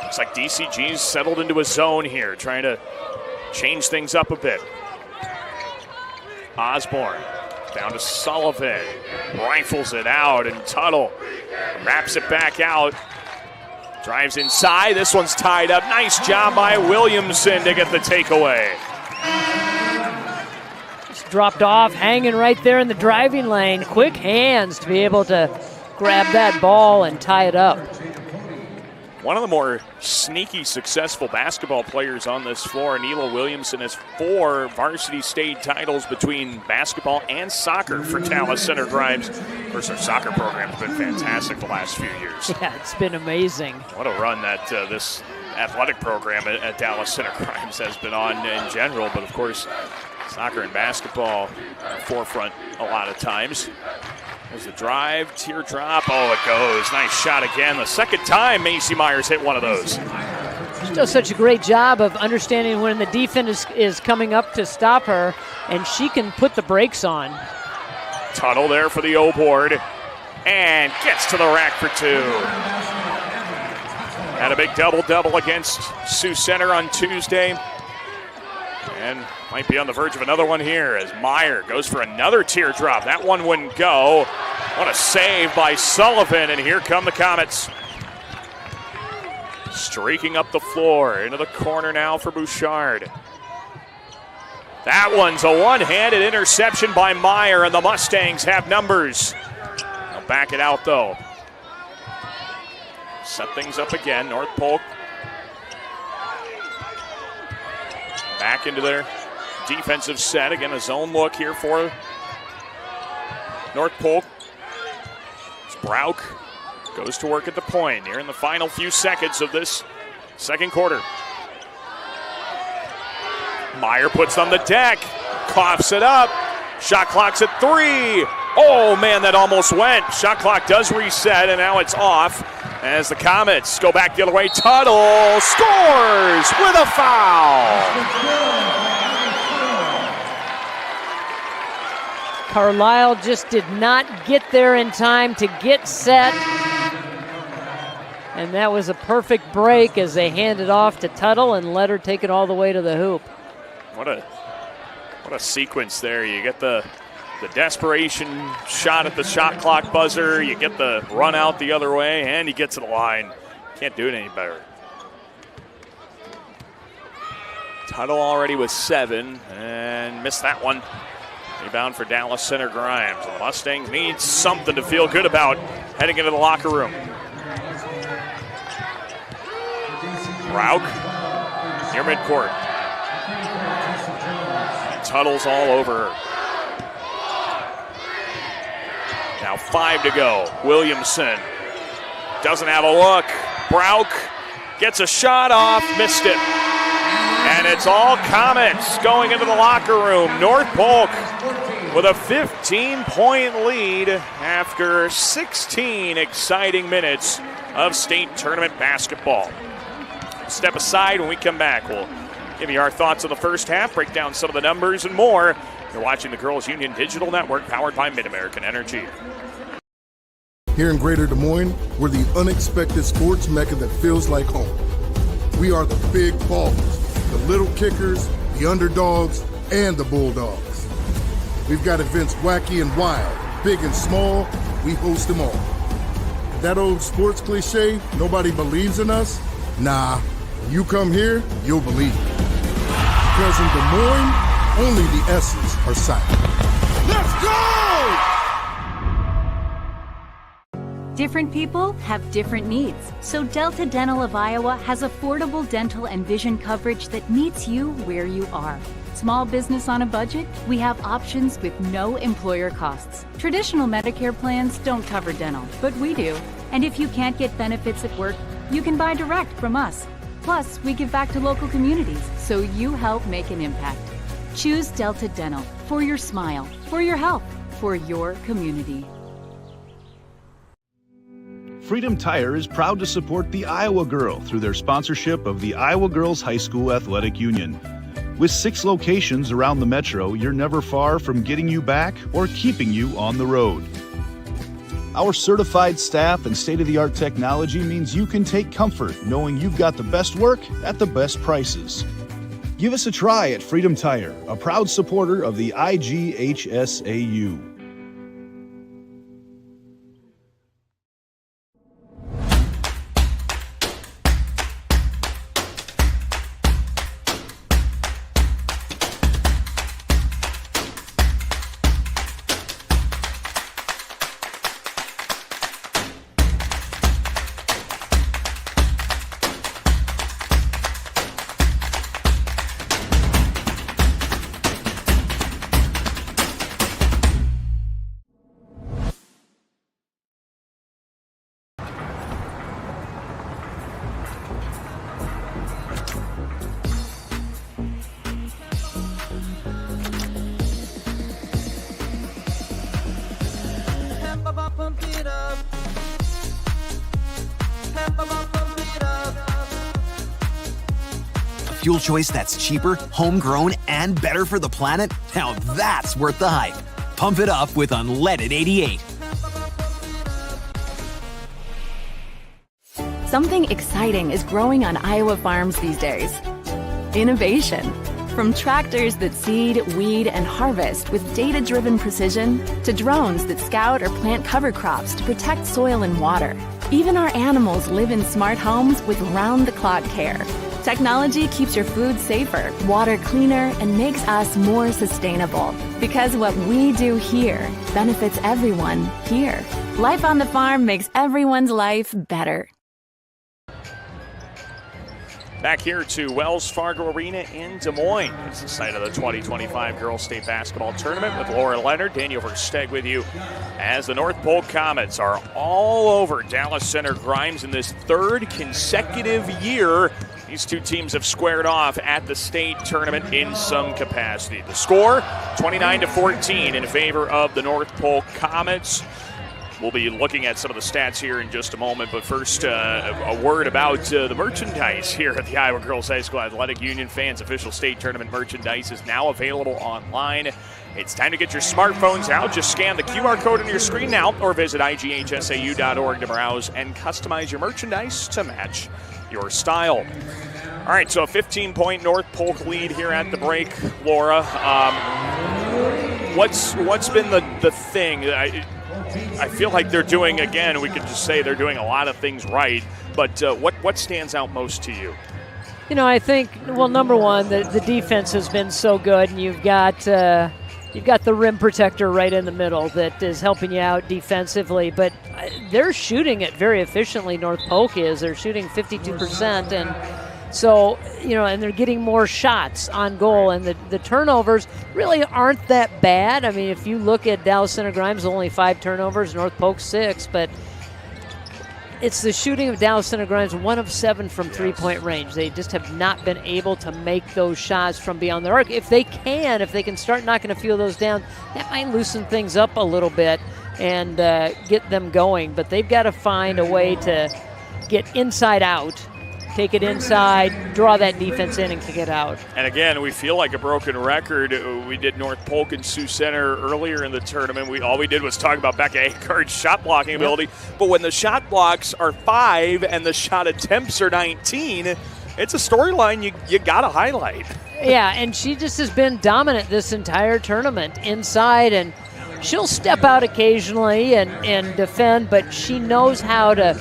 Looks like DCG's settled into a zone here, trying to change things up a bit. Osborne down to Sullivan. Rifles it out, and Tuttle wraps it back out. Drives inside. This one's tied up. Nice job by Williamson to get the takeaway. Just dropped off, hanging right there in the driving lane. Quick hands to be able to grab that ball and tie it up. One of the more sneaky, successful basketball players on this floor, Neela Williamson, has 4 varsity state titles between basketball and soccer for Dallas Center Grimes. Of course, our soccer program's been fantastic the last few years. Yeah, it's been amazing. What a run that this athletic program at Dallas Center Grimes has been on in general, but of course, soccer and basketball are forefront a lot of times. There's the drive, teardrop. Oh, it goes. Nice shot again. The second time Macy Myers hit one of those. She does such a great job of understanding when the defense is coming up to stop her, and she can put the brakes on. Tuttle there for the O board, and gets to the rack for 2. Had a big double-double against Sioux Center on Tuesday, and might be on the verge of another one here as Meyer goes for another teardrop. That one wouldn't go. What a save by Sullivan, and here come the Comets. Streaking up the floor, into the corner now for Bouchard. That one's a one-handed interception by Meyer, and the Mustangs have numbers. They'll back it out, though. Set things up again, North Polk. Back into their defensive set. Again, a zone look here for North Polk. Brauk goes to work at the point here in the final few seconds of this second quarter. Meyer puts on the deck, coughs it up. Shot clock's at 3. Oh man, that almost went. Shot clock does reset, and now it's off as the Comets go back the other way. Tuttle scores with a foul. Carlisle just did not get there in time to get set. And that was a perfect break as they handed off to Tuttle and let her take it all the way to the hoop. What a sequence there. You get the desperation shot at the shot clock buzzer, you get the run out the other way, and you get to the line. Can't do it any better. Tuttle already with 7 and missed that one. Rebound for Dallas Center Grimes. The Mustangs need something to feel good about heading into the locker room. Brauk near midcourt. Tuttle's all over her. Now 5 to go. Williamson doesn't have a look. Brauk gets a shot off, missed it. And it's all Comets going into the locker room. North Polk with a 15-point lead after 16 exciting minutes of state tournament basketball. Step aside when we come back. We'll give you our thoughts on the first half, break down some of the numbers and more. You're watching the Girls Union Digital Network, powered by MidAmerican Energy. Here in Greater Des Moines, we're the unexpected sports mecca that feels like home. We are the big ballers, the little kickers, the underdogs, and the bulldogs. We've got events wacky and wild, Big and small, we host them all. That old sports cliche, nobody believes in us? Nah, when you come here, you'll believe it. Because in Des Moines, only the S's are silent. Let's go! Different people have different needs, so Delta Dental of Iowa has affordable dental and vision coverage that meets you where you are. Small business on a budget? We have options with no employer costs. Traditional Medicare plans don't cover dental, but we do. And if you can't get benefits at work, you can buy direct from us. Plus, we give back to local communities, so you help make an impact. Choose Delta Dental for your smile, for your health, for your community. Freedom Tire is proud to support the Iowa Girl through their sponsorship of the Iowa Girls High School Athletic Union. With 6 locations around the metro, you're never far from getting you back or keeping you on the road. Our certified staff and state-of-the-art technology means you can take comfort knowing you've got the best work at the best prices. Give us a try at Freedom Tire, a proud supporter of the IGHSAU. Fuel choice that's cheaper, homegrown, and better for the planet? Now that's worth the hype. Pump it up with Unleaded 88. Something exciting is growing on Iowa farms these days. Innovation. From tractors that seed, weed, and harvest with data-driven precision, to drones that scout or plant cover crops to protect soil and water. Even our animals live in smart homes with round-the-clock care. Technology keeps your food safer, water cleaner, and makes us more sustainable. Because what we do here benefits everyone here. Life on the farm makes everyone's life better. Back here to Wells Fargo Arena in Des Moines. It's the site of the 2025 Girls State Basketball Tournament with Laura Leonard, Daniel Versteg with you as the North Polk Comets are all over Dallas Center Grimes in this 3rd consecutive year. These two teams have squared off at the state tournament in some capacity. The score, 29-14 in favor of the North Polk Comets. We'll be looking at some of the stats here in just a moment, but first, a word about the merchandise here at the Iowa Girls High School Athletic Union. Fans' official state tournament merchandise is now available online. It's time to get your smartphones out. Just scan the QR code on your screen now or visit IGHSAU.org to browse and customize your merchandise to match your style. All right, so a 15-point North Polk lead here at the break, Laura. What's been the thing? I feel like they're doing, again, we could just say they're doing a lot of things right, but what stands out most to you? You know, I think, well, number one, the defense has been so good, and you've got the rim protector right in the middle that is helping you out defensively, but they're shooting it very efficiently, North Polk is. They're shooting 52%, and so, you know, and they're getting more shots on goal, and the turnovers really aren't that bad. I mean, if you look at Dallas Center Grimes, only 5 turnovers, North Polk 6, but it's the shooting of Dallas Center Grimes, 1 of 7 from three-point range. They just have not been able to make those shots from beyond the arc. If they can start knocking a few of those down, that might loosen things up a little bit and get them going. But they've got to find a way to get inside out, take it inside, draw that defense in, and kick it out. And again, we feel like a broken record. We did North Polk and Sioux Center earlier in the tournament. All we did was talk about Becca Akard's shot blocking ability. But when the shot blocks are 5 and the shot attempts are 19, it's a storyline you got to highlight. Yeah, and she just has been dominant this entire tournament inside, and she'll step out occasionally and defend, but she knows how to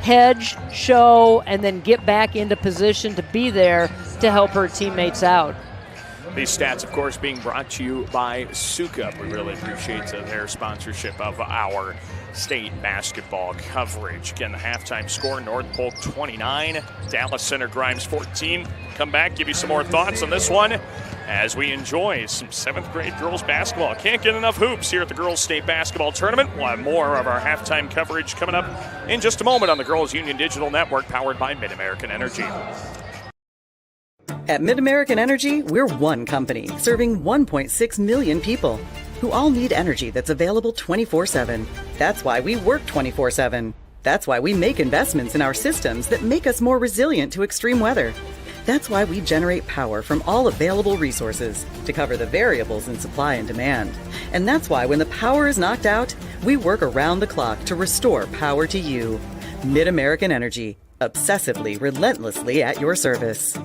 hedge, show, and then get back into position to be there to help her teammates out. These stats, of course, being brought to you by Sukup. We really appreciate their sponsorship of our state basketball coverage. Again, the halftime score, North Polk 29, Dallas Center Grimes 14. Come back, give you some more thoughts on this one as we enjoy some 7th grade girls basketball. Can't get enough hoops here at the Girls State Basketball Tournament. We'll have more of our halftime coverage coming up in just a moment on the Girls Union Digital Network, powered by MidAmerican Energy. At MidAmerican Energy, we're one company serving 1.6 million people who all need energy that's available 24/7. That's why we work 24/7. That's why we make investments in our systems that make us more resilient to extreme weather. That's why we generate power from all available resources to cover the variables in supply and demand. And that's why when the power is knocked out, we work around the clock to restore power to you. MidAmerican Energy, obsessively, relentlessly at your service.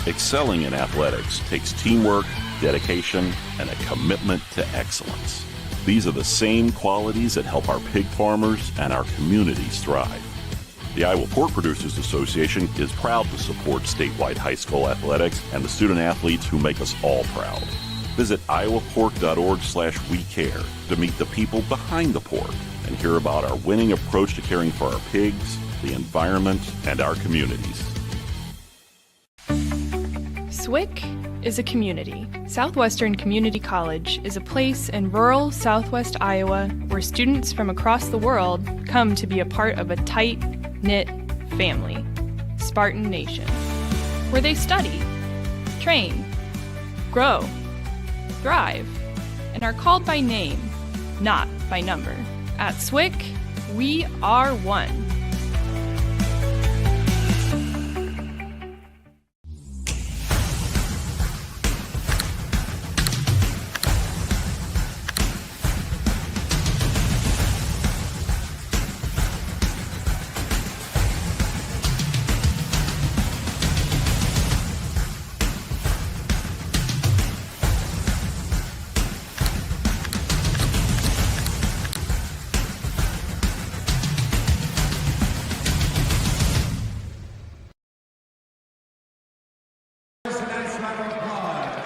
Excelling in athletics takes teamwork, dedication, and a commitment to excellence. These are the same qualities that help our pig farmers and our communities thrive. The Iowa Pork Producers Association is proud to support statewide high school athletics and the student athletes who make us all proud. Visit iowapork.org/WeCare to meet the people behind the pork and hear about our winning approach to caring for our pigs, the environment, and our communities. SWIC is a community. Southwestern Community College is a place in rural southwest Iowa where students from across the world come to be a part of a tight-knit family, Spartan Nation, where they study, train, grow, thrive, and are called by name, not by number. At SWIC, we are one.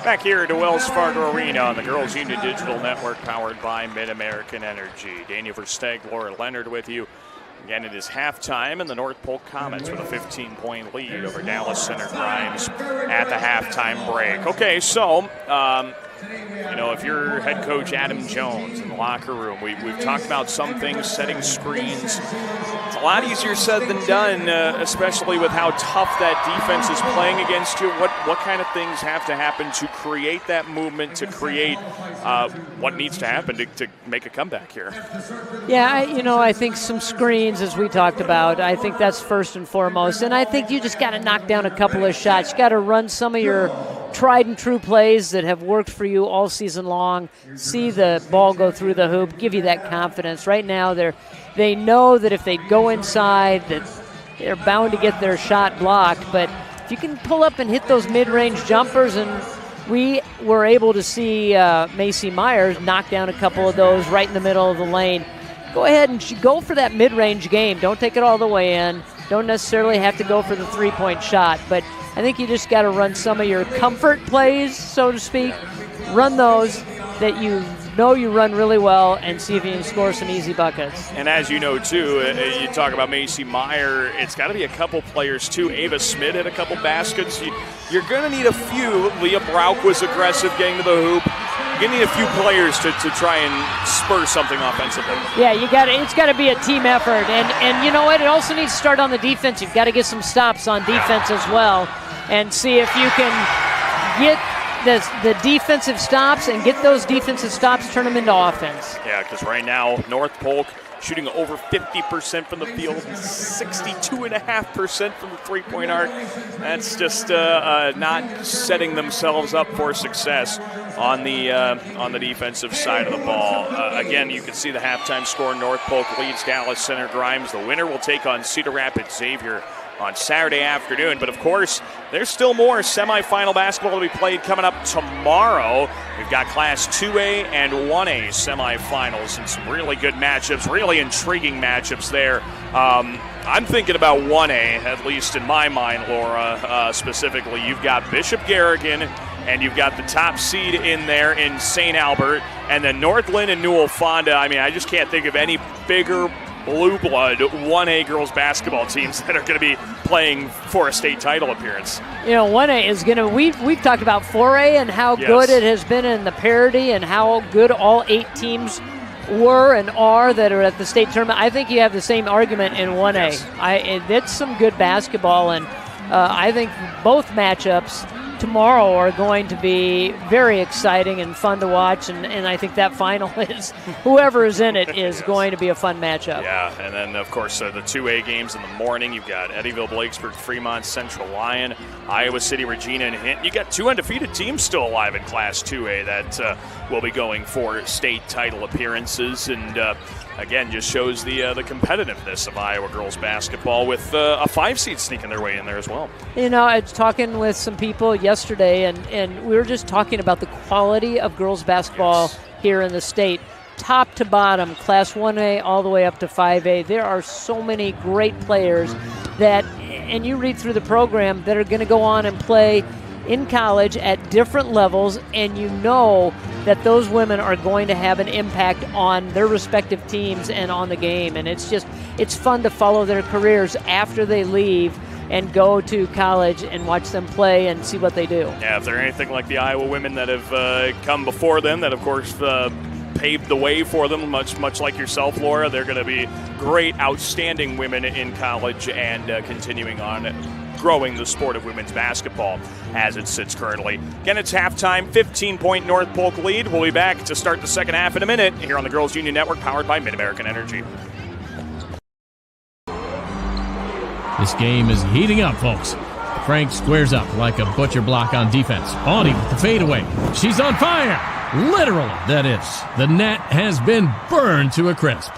Back here to Wells Fargo Arena on the Girls Union Digital Network, powered by MidAmerican Energy. Daniel Versteg, Laura Leonard with you. Again, it is halftime, and the North Polk Comets with a 15-point lead over Dallas Center Grimes at the halftime break. Okay, so, if you're head coach Adam Jones in the locker room, we've talked about some things, setting screens. It's a lot easier said than done, especially with how tough that defense is playing against you. What kind of things have to happen to create that movement, to create what needs to happen to make a comeback here? Yeah, I think some screens, as we talked about, I think that's first and foremost. And I think you just got to knock down a couple of shots. You got to run some of your tried and true plays that have worked for you all season long, see the ball go through the hoop, give you that confidence. Right now they know that if they go inside that they're bound to get their shot blocked, but if you can pull up and hit those mid-range jumpers, and we were able to see Macy Myers knock down a couple of those right in the middle of the lane. Go ahead and go for that mid-range game. Don't take it all the way in. Don't necessarily have to go for the three-point shot, but I think you just got to run some of your comfort plays, so to speak. Run those that you know you run really well and see if you can score some easy buckets. And as you know, too, you talk about Macy Meyer, it's got to be a couple players, too. Ava Smith had a couple baskets. You're going to need a few. Leah Brauk was aggressive getting to the hoop. You're going to need a few players to try and spur something offensively. Yeah, it's got to be a team effort. And you know what? It also needs to start on the defense. You've got to get some stops on defense as well and see if you can get the defensive stops and get those defensive stops, turn them into offense. Yeah, because right now, North Polk shooting over 50% from the field, 62.5% from the three-point arc. That's just not setting themselves up for success on the defensive side of the ball. Again, you can see the halftime score. North Polk leads Dallas Center Grimes. The winner will take on Cedar Rapids Xavier on Saturday afternoon. But, of course, there's still more semifinal basketball to be played coming up tomorrow. We've got Class 2A and 1A semifinals and some really good matchups, really intriguing matchups there. I'm thinking about 1A, at least in my mind, Laura, specifically. You've got Bishop Garrigan, and you've got the top seed in there in St. Albert, and then Northland and Newell Fonda. I mean, I just can't think of any bigger blue blood 1A girls basketball teams that are going to be playing for a state title appearance. 1A is going to, we've talked about 4A and how good it has been in the parity and how good all 8 teams were and are that are at the state tournament. I think you have the same argument in 1A. Yes. It's some good basketball, and I think both matchups tomorrow are going to be very exciting and fun to watch, and I think that final is, whoever is in it is going to be a fun matchup. Yeah, and then, of course, the 2A games in the morning. You've got Eddyville, Blakesburg, Fremont, Central Lyon, Iowa City, Regina, and Hinton. You got 2 undefeated teams still alive in Class 2A that will be going for state title appearances, and again, just shows the competitiveness of Iowa girls basketball with a 5 seed sneaking their way in there as well. I was talking with some people yesterday, and we were just talking about the quality of girls basketball here in the state. Top to bottom, Class 1A all the way up to 5A. There are so many great players that, and you read through the program, that are going to go on and play in college at different levels, and you know that those women are going to have an impact on their respective teams and on the game. And it's fun to follow their careers after they leave and go to college and watch them play and see what they do. Yeah, if they're anything like the Iowa women that have come before them, that of course paved the way for them, much like yourself, Laura, they're going to be great, outstanding women in college and continuing on growing the sport of women's basketball as it sits currently. Again, it's halftime, 15-point North Polk lead. We'll be back to start the second half in a minute here on the Girls Union Network, powered by MidAmerican Energy. This game is heating up, folks. Frank squares up like a butcher block on defense. Audie with the fadeaway. She's on fire! Literally, that is. The net has been burned to a crisp.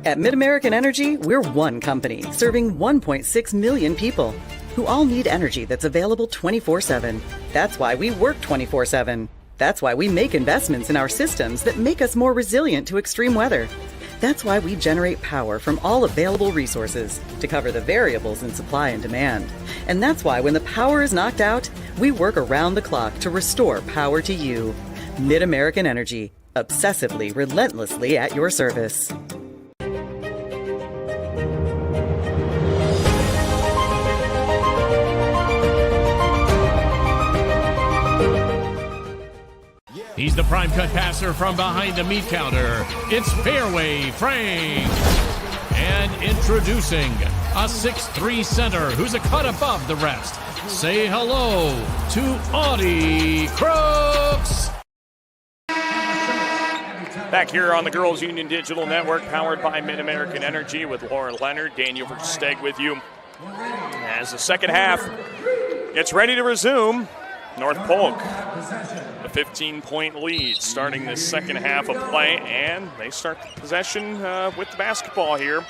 At MidAmerican Energy, we're one company serving 1.6 million people who all need energy that's available 24/7. That's why we work 24/7. That's why we make investments in our systems that make us more resilient to extreme weather. That's why we generate power from all available resources to cover the variables in supply and demand. And that's why when the power is knocked out, we work around the clock to restore power to you. MidAmerican Energy, obsessively, relentlessly at your service. He's the prime cut passer from behind the meat counter. It's Fareway Frank. And introducing a 6'3" center who's a cut above the rest. Say hello to Audie Crooks. Back here on the Girls Union Digital Network, powered by MidAmerican Energy, with Lauren Leonard, Daniel Versteg with you. As the second half gets ready to resume, North Polk, a 15-point lead starting this second half of play, and they start the possession with the basketball here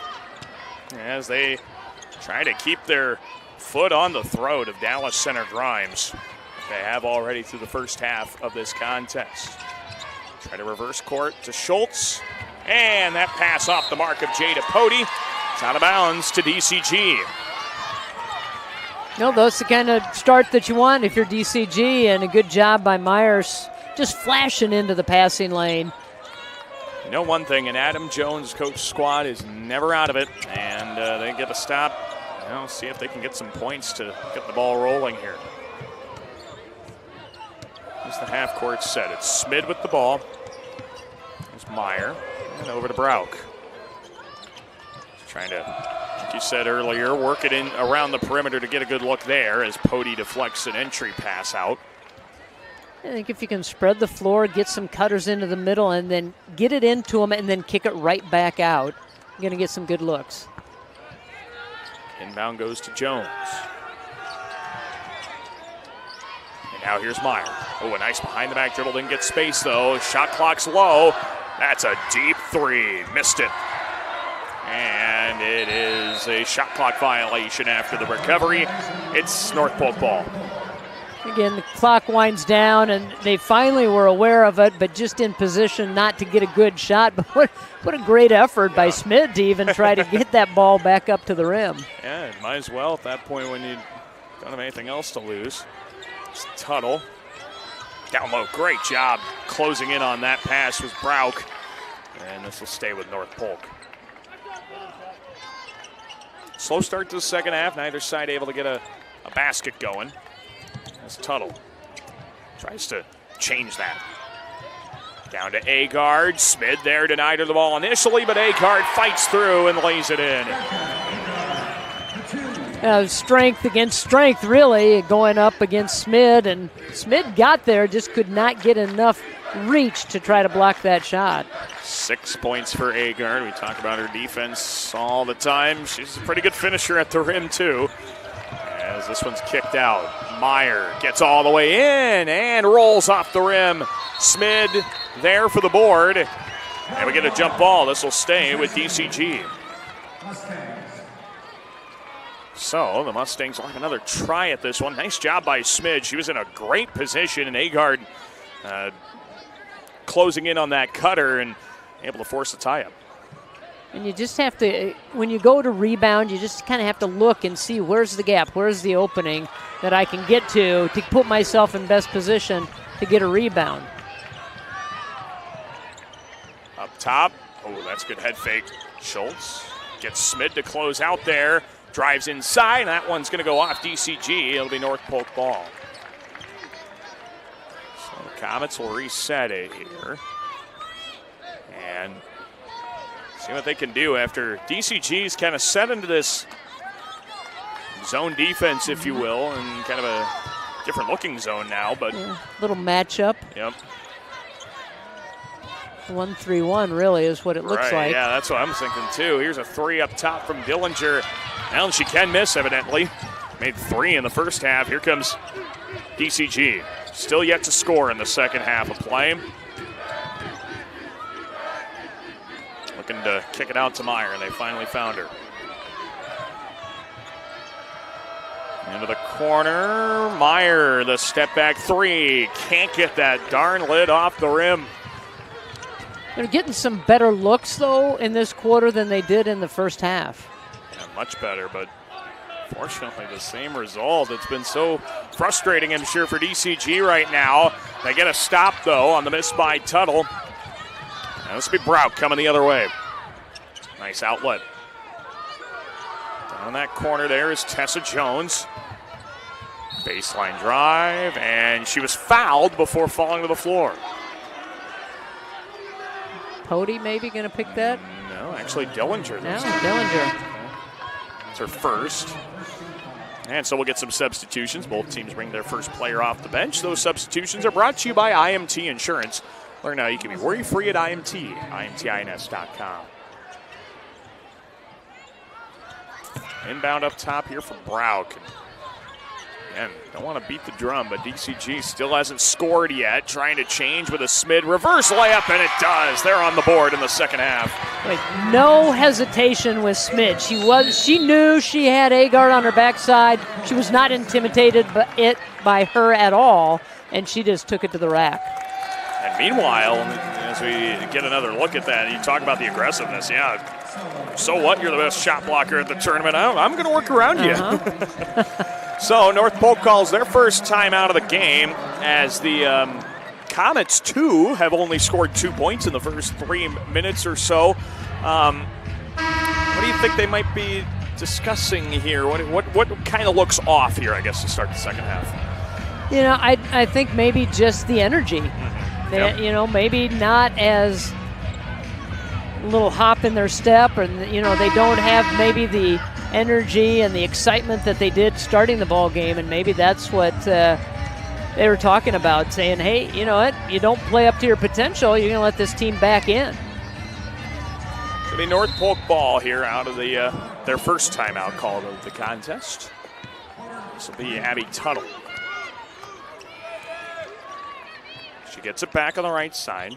as they try to keep their foot on the throat of Dallas Center Grimes. They have already through the first half of this contest. Try to reverse court to Schultz, and that pass off the mark of Jada Pody. It's out of bounds to DCG. That's the kind of start that you want if you're DCG, and a good job by Myers just flashing into the passing lane. You know one thing, an Adam Jones coach squad is never out of it, and they get a stop. See if they can get some points to get the ball rolling here. Here's the half court set. It's Smid with the ball. There's Meyer, and over to Brauk. Trying to, like you said earlier, work it in around the perimeter to get a good look there as Pody deflects an entry pass out. I think if you can spread the floor, get some cutters into the middle, and then get it into them and then kick it right back out, you're going to get some good looks. Inbound goes to Jones. And now here's Meyer. Oh, a nice behind-the-back dribble. Didn't get space, though. Shot clock's low. That's a deep three. Missed it. And it is was a shot clock violation after the recovery. It's North Polk ball. Again, the clock winds down, and they finally were aware of it, but just in position not to get a good shot. But what a great effort by Smid to even try to get that ball back up to the rim. Yeah, might as well at that point when you don't have anything else to lose. It's Tuttle. Down low, great job closing in on that pass was Brauk. And this will stay with North Polk. Slow start to the second half. Neither side able to get a basket going. As Tuttle tries to change that. Down to Agard. Smid there denied her the ball initially, but Agard fights through and lays it in. Strength against strength, really, going up against Smid. And Smid got there, just could not get enough reach to try to block that shot. 6 points for Agard. We talk about her defense all the time. She's a pretty good finisher at the rim, too. As this one's kicked out. Meyer gets all the way in and rolls off the rim. Smid there for the board. And we get a jump ball. This will stay with DCG. So the Mustangs will have another try at this one. Nice job by Smid. She was in a great position, and Agard closing in on that cutter and able to force the tie-up. And you just have to, when you go to rebound, you just kind of have to look and see where's the gap, where's the opening that I can get to put myself in best position to get a rebound. Up top, oh, that's good head fake. Schultz gets Smid to close out there, drives inside, and that one's going to go off DCG. It'll be North Polk ball. So the Comets will reset it here. And see what they can do after DCG's kind of set into this zone defense, if you will, and kind of a different looking zone now. But little matchup. Yep. 1-3-1 really is what it looks like. Yeah, that's what I'm thinking too. Here's a three up top from Dillinger. Now she can miss, evidently. Made 3 in the first half. Here comes DCG. Still yet to score in the second half of play. Looking to kick it out to Meyer, and they finally found her. Into the corner. Meyer, the step back 3. Can't get that darn lid off the rim. They're getting some better looks, though, in this quarter than they did in the first half. Yeah, much better, but fortunately the same result. It's been so frustrating, I'm sure, for DCG right now. They get a stop, though, on the miss by Tuttle. Now this will be Brauk coming the other way. Nice outlet. Down in that corner there is Tessa Jones. Baseline drive, and she was fouled before falling to the floor. Pody maybe going to pick that? No, actually Dillinger. No, Dillinger. It's her first. And so we'll get some substitutions. Both teams bring their first player off the bench. Those substitutions are brought to you by IMT Insurance. Learn how you can be worry-free at IMT, IMTINS.com. Inbound up top here for Brauk. Again, don't want to beat the drum, but DCG still hasn't scored yet. Trying to change with a Smid reverse layup, and it does. They're on the board in the second half. Like, no hesitation with Smid. She knew she had Agard on her backside. She was not intimidated by her at all, and she just took it to the rack. And meanwhile, as we get another look at that, you talk about the aggressiveness. Yeah, so what? You're the best shot blocker at the tournament. I'm going to work around you. So North Polk calls their first time out of the game as the Comets, too, have only scored 2 points in the first 3 minutes or so. What do you think they might be discussing here? What kind of looks off here, I guess, to start the second half? You know, I think maybe just the energy. Yep. You know, maybe not as a little hop in their step, and, you know, they don't have maybe the energy and the excitement that they did starting the ball game, and maybe that's what they were talking about, saying, hey, you know what, you don't play up to your potential, you're going to let this team back in. It'll be North Polk ball here out of their first timeout call of the contest. This will be Abby Tuttle. She gets it back on the right side.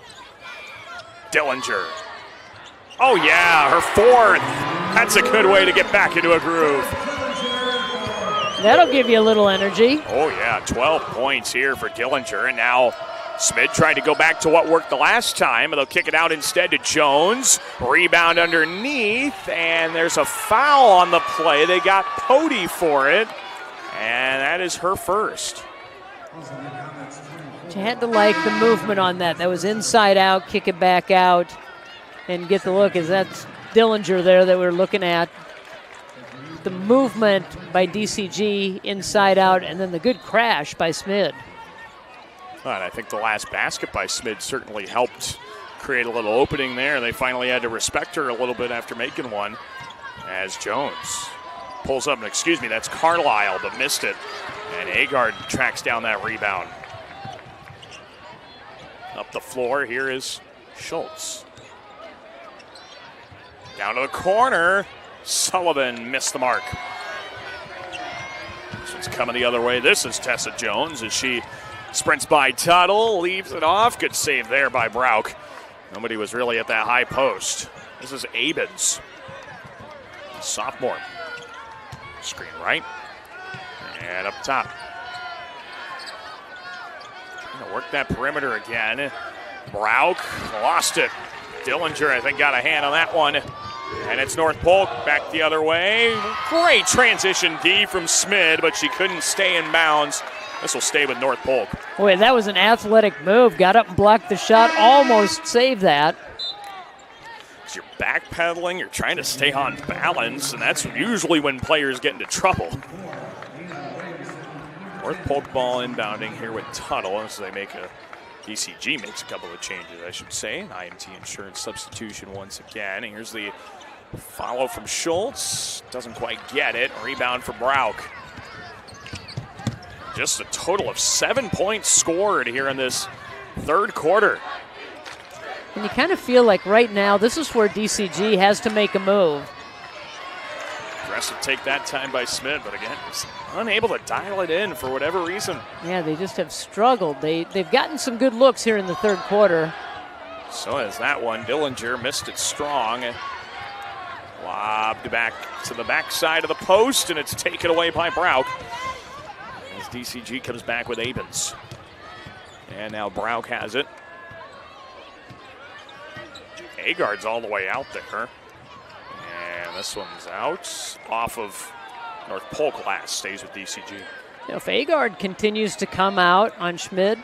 Dillinger. Oh, yeah, her fourth. That's a good way to get back into a groove. That'll give you a little energy. Oh, yeah, 12 points here for Dillinger. And now Smith trying to go back to what worked the last time. They'll kick it out instead to Jones. Rebound underneath, and there's a foul on the play. They got Pody for it, and that is her first. You had to like the movement on that. That was inside out, kick it back out, and get the look. As that's Dillinger there that we're looking at. The movement by DCG inside out, and then the good crash by Smid. And I think the last basket by Smid certainly helped create a little opening there. They finally had to respect her a little bit after making one, as Jones pulls up, and excuse me, that's Carlisle, but missed it. And Agard tracks down that rebound. Up the floor, here is Schultz. Down to the corner. Sullivan missed the mark. This one's coming the other way. This is Tessa Jones as she sprints by Tuttle, leaves it off. Good save there by Brauch. Nobody was really at that high post. This is Abens, sophomore. Screen right. And up top. Gonna work that perimeter again. Brauch lost it. Dillinger, I think, got a hand on that one. And it's North Polk back the other way. Great transition D from Smid, but she couldn't stay in bounds. This will stay with North Polk. Boy, that was an athletic move. Got up and blocked the shot. Almost saved that. You're backpedaling. You're trying to stay on balance, and that's usually when players get into trouble. North Polk ball inbounding here with Tuttle as they make a DCG makes a couple of changes, I should say. An IMT insurance substitution once again. And here's the follow from Schultz. Doesn't quite get it. Rebound for Brauch. Just a total of 7 points scored here in this third quarter. And you kind of feel like right now this is where DCG has to make a move. Aggressive take that time by Smith, but again, was unable to dial it in for whatever reason. Yeah, they just have struggled. They've gotten some good looks here in the third quarter. So is that one. Dillinger missed it strong. Lobbed back to the backside of the post, and it's taken away by Brauch. As DCG comes back with Abens. And now Brauch has it. Agard's all the way out there. And this one's out off of North Polk last, stays with DCG. You know, if Agard continues to come out on Schmid,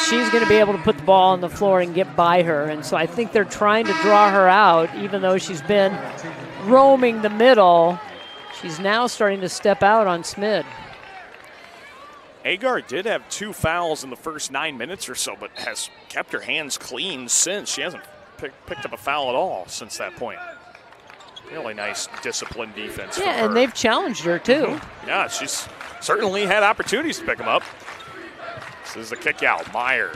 she's going to be able to put the ball on the floor and get by her. And so I think they're trying to draw her out, even though she's been roaming the middle. She's now starting to step out on Schmid. Agard did have 2 fouls in the first 9 minutes or so, but has kept her hands clean since. She hasn't picked up a foul at all since that point. Really nice disciplined defense. Yeah, and they've challenged her too. Mm-hmm. Yeah, she's certainly had opportunities to pick them up. This is the kick out. Meyer,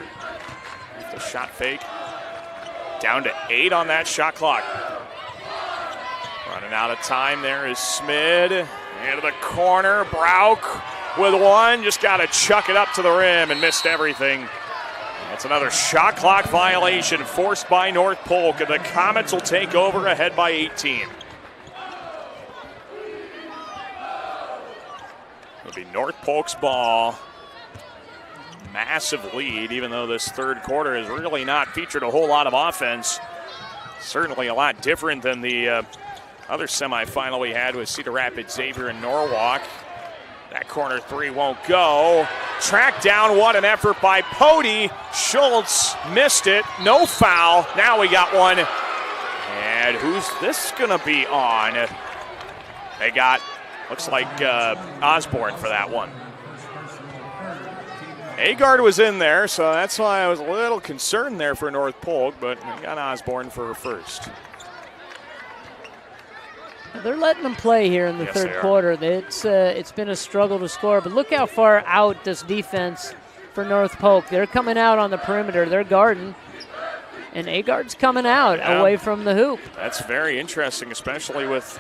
the shot fake. Down to 8 on that shot clock. Running out of time there is Smid. Into the corner. Brauch with one. Just got to chuck it up to the rim and missed everything. That's another shot clock violation forced by North Polk, and the Comets will take over ahead by 18. It'll be North Polk's ball. Massive lead, even though this third quarter has really not featured a whole lot of offense. Certainly a lot different than the other semifinal we had with Cedar Rapids, Xavier, and Norwalk. That corner 3 won't go. Tracked down, what an effort by Pody. Schultz missed it, no foul. Now we got one. And who's this gonna be on? They got, looks like Osborne for that one. Agard was in there, so that's why I was a little concerned there for North Polk, but we got Osborne for her first. They're letting them play here in the third quarter. It's been a struggle to score, but look how far out this defense for North Polk. They're coming out on the perimeter. They're guarding, and Agard's coming out away from the hoop. That's very interesting, especially with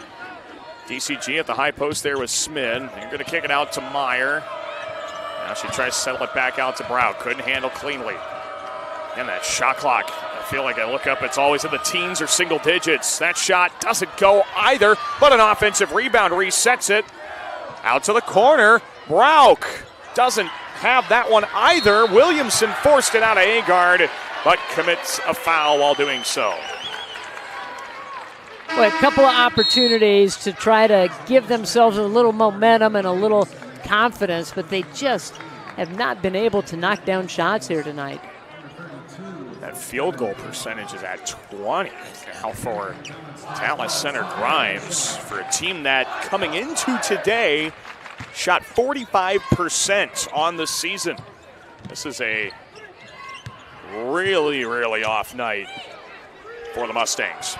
DCG at the high post there with Smid. They're going to kick it out to Meyer. Now she tries to settle it back out to Brauch. Couldn't handle cleanly. And that shot clock feel like I look up, it's always in the teens or single digits. That shot doesn't go either, but an offensive rebound resets it. Out to the corner. Brauch doesn't have that one either. Williamson forced it out of Agard, but commits a foul while doing so. Well, a couple of opportunities to try to give themselves a little momentum and a little confidence, but they just have not been able to knock down shots here tonight. That field goal percentage is at 20 now for Dallas Center Grimes, for a team that coming into today shot 45% on the season. This is a really, really off night for the Mustangs.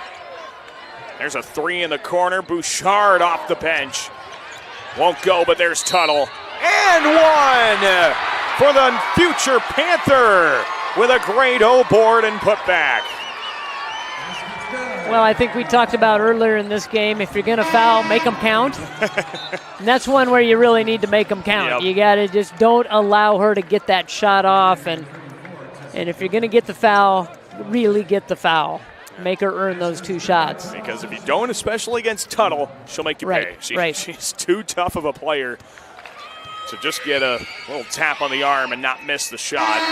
There's a three in the corner. Bouchard off the bench. Won't go, but there's Tuttle. And one for the future Panther with a great O board and putback. Well, I think we talked about earlier in this game, if you're going to foul, make them count. And that's one where you really need to make them count. Yep. You got to just don't allow her to get that shot off. And if you're going to get the foul, really get the foul. Make her earn those two shots. Because if you don't, especially against Tuttle, she'll make you pay. She's too tough of a player to just get a little tap on the arm and not miss the shot.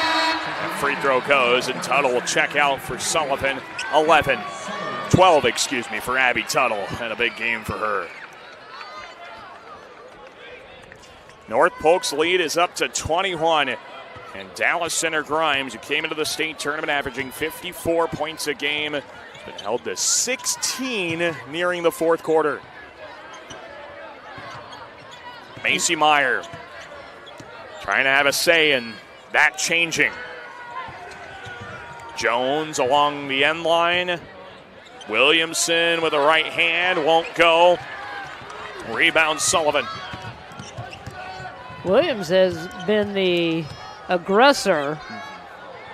And free throw goes, and Tuttle will check out for Sullivan. 12 for Abby Tuttle, and a big game for her. North Polk's lead is up to 21. And Dallas Center Grimes, who came into the state tournament averaging 54 points a game, been held to 16 nearing the fourth quarter. Macy Meyer trying to have a say in that changing. Jones along the end line. Williamson with a right hand, won't go. Rebound Sullivan. Williams has been the aggressor.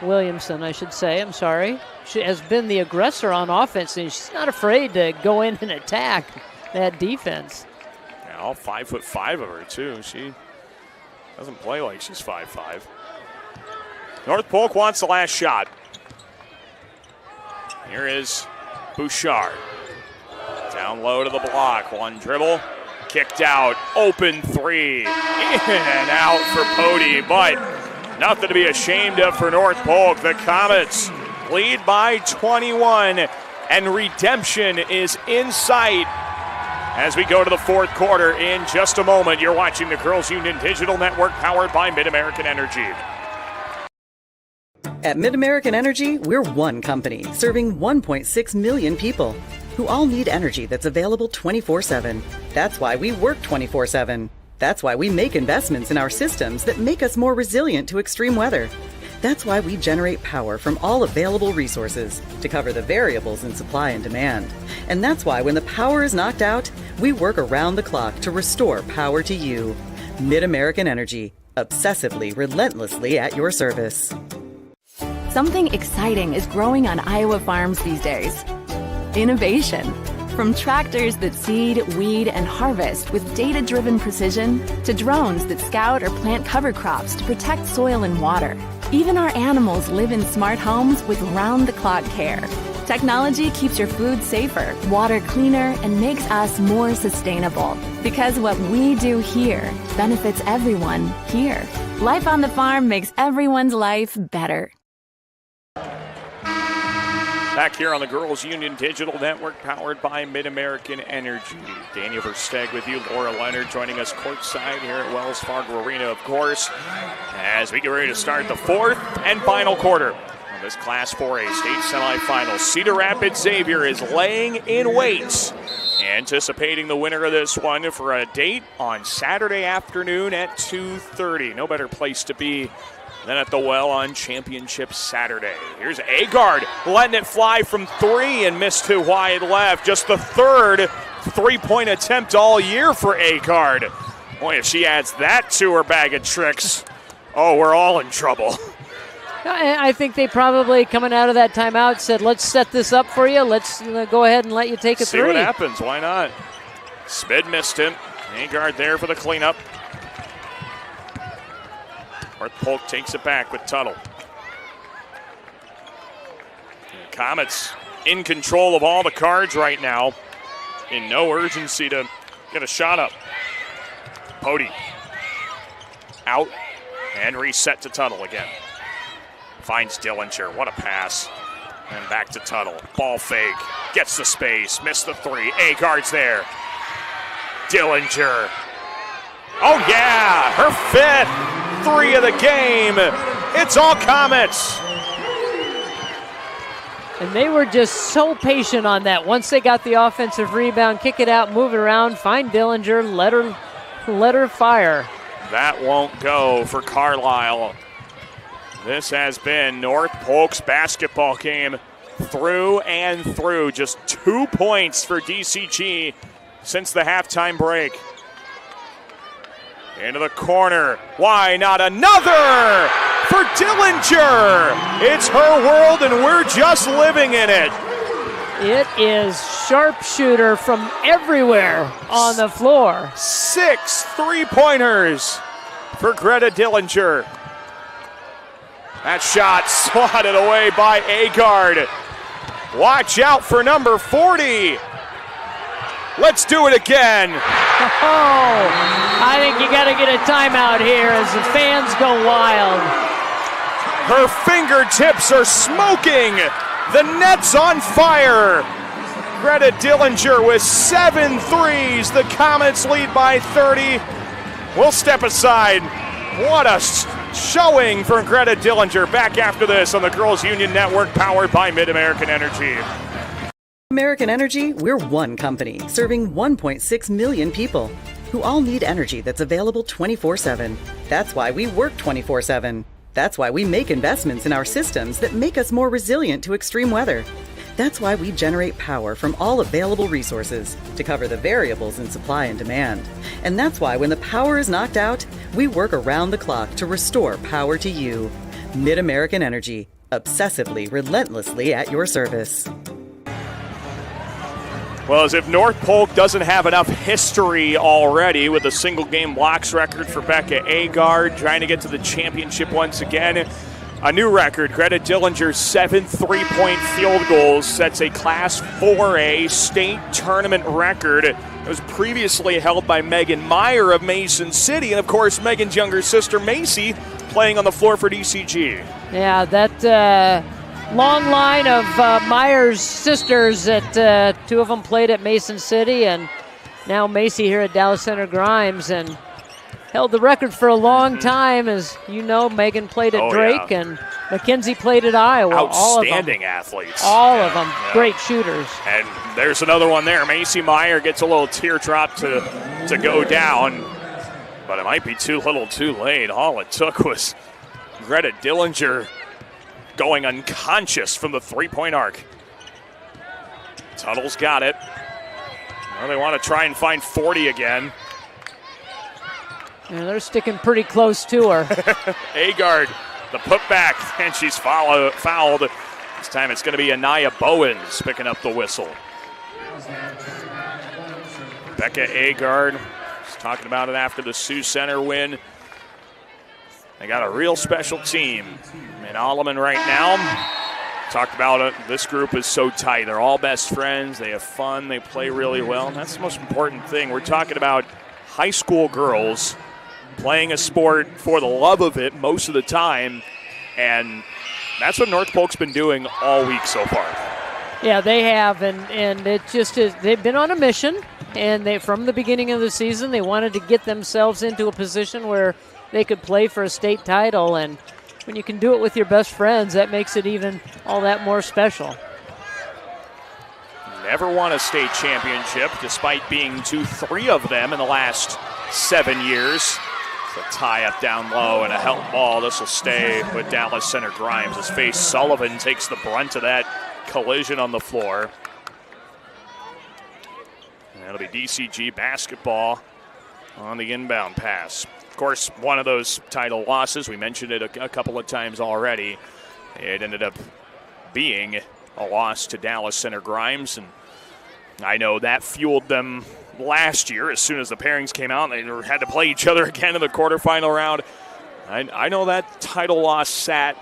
Williamson, I should say. I'm sorry. She has been the aggressor on offense, and she's not afraid to go in and attack that defense. Yeah, all 5'5" of her, too. She doesn't play like she's 5'5". North Polk wants the last shot. Here is Bouchard. Down low to the block. One dribble. Kicked out. Open three. In and out for Pody, but nothing to be ashamed of for North Polk. The Comets lead by 21, and redemption is in sight as we go to the fourth quarter in just a moment. You're watching the Girls Union Digital Network, powered by MidAmerican Energy. At MidAmerican Energy, we're one company serving 1.6 million people who all need energy that's available 24/7. That's why we work 24/7. That's why we make investments in our systems that make us more resilient to extreme weather. That's why we generate power from all available resources to cover the variables in supply and demand. And that's why when the power is knocked out, we work around the clock to restore power to you. MidAmerican Energy, obsessively, relentlessly at your service. Something exciting is growing on Iowa farms these days. Innovation. From tractors that seed, weed, and harvest with data-driven precision, to drones that scout or plant cover crops to protect soil and water. Even our animals live in smart homes with round-the-clock care. Technology keeps your food safer, water cleaner, and makes us more sustainable. Because what we do here benefits everyone here. Life on the farm makes everyone's life better. Back here on the Girls Union Digital Network, powered by MidAmerican Energy. Daniel Versteg with you, Laura Leonard joining us courtside here at Wells Fargo Arena, of course, as we get ready to start the fourth and final quarter of this Class 4A state semifinals. Cedar Rapids Xavier is laying in wait, anticipating the winner of this one for a date on Saturday afternoon at 2:30. No better place to be than at the Well on Championship Saturday. Here's Agard letting it fly from three and missed to wide left. Just the third three-point attempt all year for Agard. Boy, if she adds that to her bag of tricks, oh, we're all in trouble. I think they probably, coming out of that timeout, said, let's set this up for you. Let's go ahead and let you take a three. See what happens. Why not? Smid missed him. Agard there for the cleanup. North Polk takes it back with Tuttle. Comets in control of all the cards right now, in no urgency to get a shot up. Pody out and reset to Tuttle again. Finds Dillinger. What a pass. And back to Tuttle. Ball fake. Gets the space. Missed the three. Agard's there. Dillinger. Oh, yeah. Her fifth three of the game. It's all Comets. And they were just so patient on that. Once they got the offensive rebound, kick it out, move it around, find Dillinger, let her fire. That won't go for Carlisle. This has been North Polk's basketball game through and through. Just 2 points for DCG since the halftime break. Into the corner. Why not another for Dillinger? It's her world and we're just living in it. It is sharpshooter from everywhere on the floor. 6 3-pointers for Greta Dillinger. That shot swatted away by Agard. Watch out for number 40. Let's do it again. Oh, I think you got to get a timeout here as the fans go wild. Her fingertips are smoking. The net's on fire. Greta Dillinger with 7 threes. The Comets lead by 30. We'll step aside. What a showing from Greta Dillinger. Back after this on the Girls Union Network, powered by MidAmerican Energy. American Energy, we're one company serving 1.6 million people who all need energy that's available 24/7. That's why we work 24/7. That's why we make investments in our systems that make us more resilient to extreme weather. That's why we generate power from all available resources to cover the variables in supply and demand. And that's why when the power is knocked out, we work around the clock to restore power to you. MidAmerican Energy, obsessively, relentlessly at your service. Well, as if North Polk doesn't have enough history already with a single-game blocks record for Becca Agard, trying to get to the championship once again. A new record, Greta Dillinger's 7 3-point field goals sets a Class 4A state tournament record. It was previously held by Megan Meyer of Mason City, and of course Megan's younger sister Macy playing on the floor for DCG. Yeah, that long line of Meyer's sisters that 2 of them played at Mason City, and now Macy here at Dallas Center Grimes, and held the record for a long time. As you know, Megan played at Drake, and Mackenzie played at Iowa. Outstanding athletes. All of them, great shooters. And there's another one there. Macy Meyer gets a little teardrop to go down, but it might be too little too late. All it took was Greta Dillinger going unconscious from the 3-point arc. Tuttle's got it. Well, they want to try and find 40 again. Yeah, they're sticking pretty close to her. Agard, the putback, and she's fouled. This time it's going to be Anaya Bowens picking up the whistle. Becca Agard was talking about it after the Sioux Center win. They got a real special team in Alleman right now. Talked about it. This group is so tight. They're all best friends. They have fun. They play really well. And that's the most important thing. We're talking about high school girls playing a sport for the love of it most of the time. And that's what North Polk's been doing all week so far. Yeah, they have. And it just is. They've been on a mission. And from the beginning of the season, they wanted to get themselves into a position where they could play for a state title, and when you can do it with your best friends, that makes it even all that more special. Never won a state championship, despite being 2-3 of them in the last 7 years. It's a tie up down low and a help ball. This will stay with Dallas Center Grimes. As Faye Sullivan takes the brunt of that collision on the floor. And that'll be DCG basketball on the inbound pass. Of course, one of those title losses, we mentioned it a couple of times already. It ended up being a loss to Dallas Center Grimes, and I know that fueled them last year. As soon as the pairings came out, they had to play each other again in the quarterfinal round. I know that title loss sat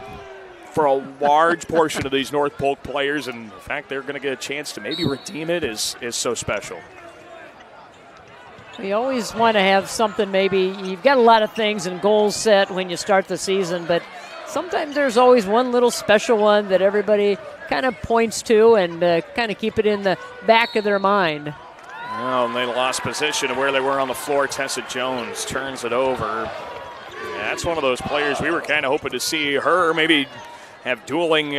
for a large portion of these North Polk players, and the fact they're going to get a chance to maybe redeem it is so special. You always want to have something, maybe you've got a lot of things and goals set when you start the season, but sometimes there's always one little special one that everybody kind of points to and kind of keep it in the back of their mind. Well, and they lost position of where they were on the floor. Tessa Jones turns it over. Yeah, that's one of those players we were kind of hoping to see her maybe have dueling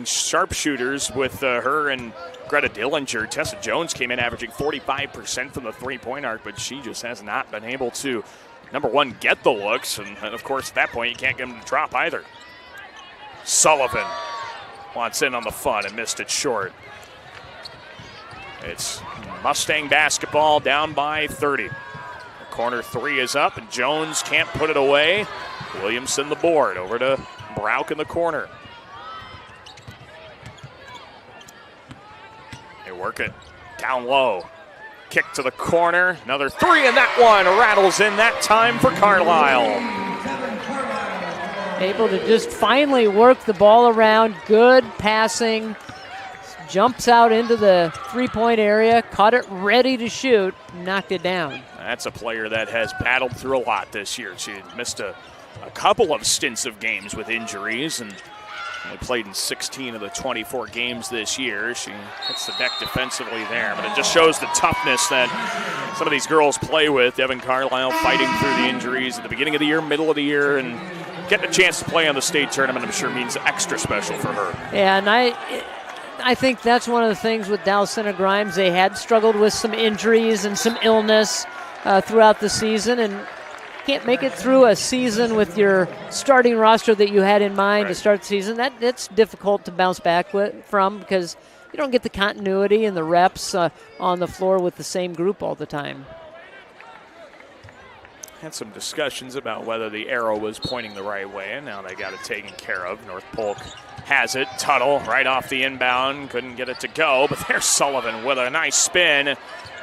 sharpshooters with her and Greta Dillinger. Tessa Jones came in averaging 45% from the three-point arc, but she just has not been able to, number one, get the looks, and of course at that point you can't get them to drop either. Sullivan wants in on the fun and missed it short. It's Mustang basketball down by 30. The corner three is up, and Jones can't put it away. Williamson the board, over to Brauk in the corner. They work it down low. Kick to the corner, another three, and that one rattles in that time for Carlisle. Able to just finally work the ball around, good passing, jumps out into the three-point area, caught it ready to shoot, knocked it down. That's a player that has battled through a lot this year. She missed a couple of stints of games with injuries and only played in 16 of the 24 games this year. She hits the deck defensively there, but it just shows the toughness that some of these girls play with. Devin Carlisle fighting through the injuries at the beginning of the year, middle of the year, and getting a chance to play on the state tournament, I'm sure, means extra special for her. Yeah, and I think that's one of the things with Dallas Center Grimes. They had struggled with some injuries and some illness throughout the season, and can't make it through a season with your starting roster that you had in mind to start the season. That's difficult to bounce back from because you don't get the continuity and the reps on the floor with the same group all the time. Had some discussions about whether the arrow was pointing the right way, and now they got it taken care of. North Polk has it. Tuttle right off the inbound. Couldn't get it to go, but there's Sullivan with a nice spin.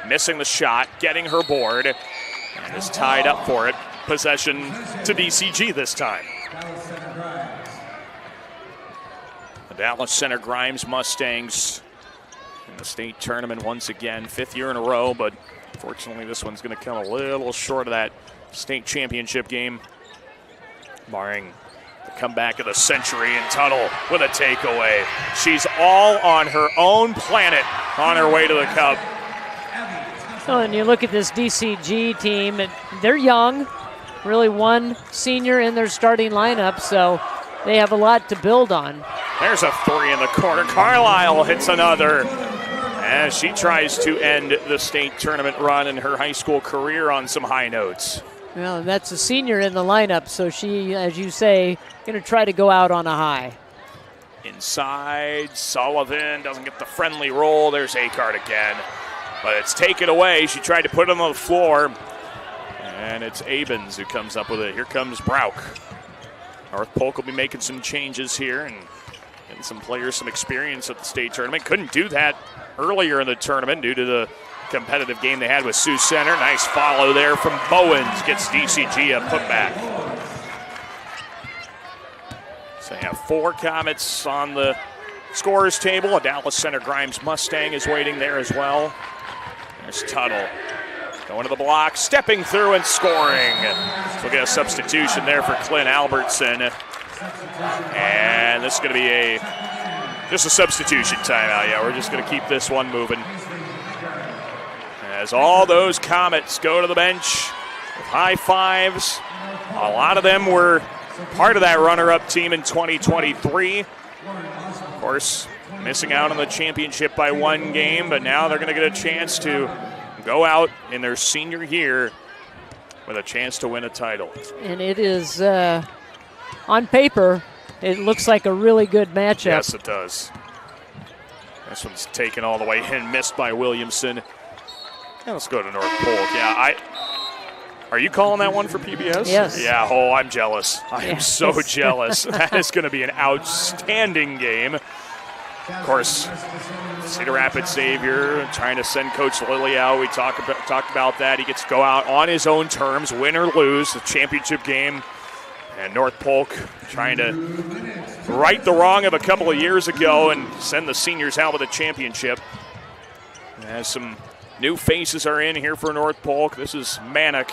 Missing the shot, getting her board, and is tied up for it. Possession to DCG this time. The Dallas Center Grimes Mustangs in the state tournament once again, 5th year in a row, but fortunately this one's going to come a little short of that state championship game, barring the comeback of the century, and Tuttle with a takeaway. She's all on her own planet on her way to the cup. Oh, and you look at this DCG team, and they're young, really one senior in their starting lineup, so they have a lot to build on. There's a three in the corner. Carlisle hits another as she tries to end the state tournament run in her high school career on some high notes. Well, that's a senior in the lineup, so she, as you say, going to try to go out on a high. Inside, Sullivan doesn't get the friendly roll. There's Akard again, but it's taken away. She tried to put it on the floor, and it's Abens who comes up with it. Here comes Brauk. North Polk will be making some changes here and getting some players some experience at the state tournament. Couldn't do that earlier in the tournament due to the competitive game they had with Sioux Center. Nice follow there from Bowens. Gets DCG a putback. So you have 4 Comets on the scorers table. A Dallas Center Grimes Mustang is waiting there as well. There's Tuttle. Going to the block, stepping through and scoring. So we'll get a substitution there for Clint Albertson. And this is going to be just a substitution timeout. Yeah, we're just going to keep this one moving. As all those Comets go to the bench with high fives. A lot of them were part of that runner-up team in 2023. Of course, missing out on the championship by 1 game, but now they're going to get a chance to go out in their senior year with a chance to win a title. And it is, on paper, it looks like a really good matchup. Yes, it does. This one's taken all the way in, missed by Williamson. Yeah, let's go to North Polk. Yeah, are you calling that one for PBS? Yes. Yeah, oh, I'm jealous. I am so jealous. That is going to be an outstanding game. Of course, Cedar Rapids Xavier trying to send Coach Lilly out. We talked about that. He gets to go out on his own terms, win or lose, the championship game. And North Polk trying to right the wrong of a couple of years ago and send the seniors out with a championship. As some new faces are in here for North Polk. This is Manick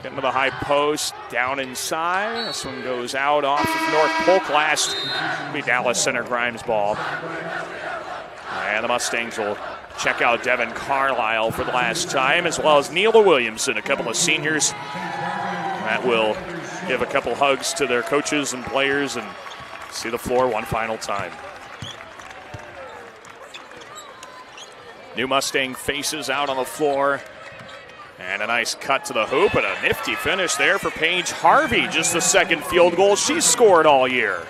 getting to the high post, down inside. This one goes out off of North Polk. Last will be Dallas Center Grimes ball. And the Mustangs will check out Devin Carlisle for the last time, as well as Neela Williamson, a couple of seniors. That will give a couple hugs to their coaches and players and see the floor one final time. New Mustang faces out on the floor. And a nice cut to the hoop and a nifty finish there for Paige Harvey. Just the second field goal she's scored all year.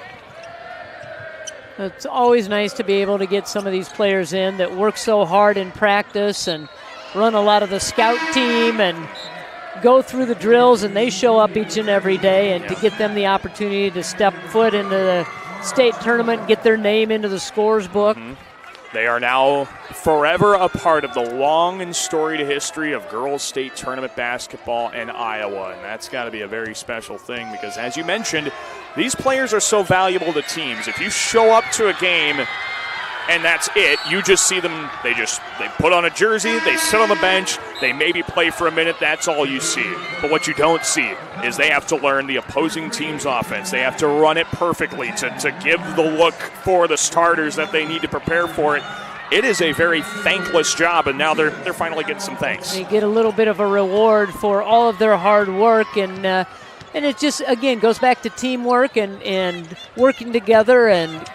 It's always nice to be able to get some of these players in that work so hard in practice and run a lot of the scout team and go through the drills, and they show up each and every day, and to get them the opportunity to step foot into the state tournament and get their name into the scores book. Mm-hmm. They are now forever a part of the long and storied history of girls' state tournament basketball in Iowa, and that's got to be a very special thing because, as you mentioned, these players are so valuable to teams. If you show up to a game and that's it, you just see them, they put on a jersey, they sit on the bench, they maybe play for a minute, that's all you see. But what you don't see is they have to learn the opposing team's offense. They have to run it perfectly to give the look for the starters that they need to prepare for it. It is a very thankless job, and now they're finally getting some thanks. They get a little bit of a reward for all of their hard work, and it just, again, goes back to teamwork and working together and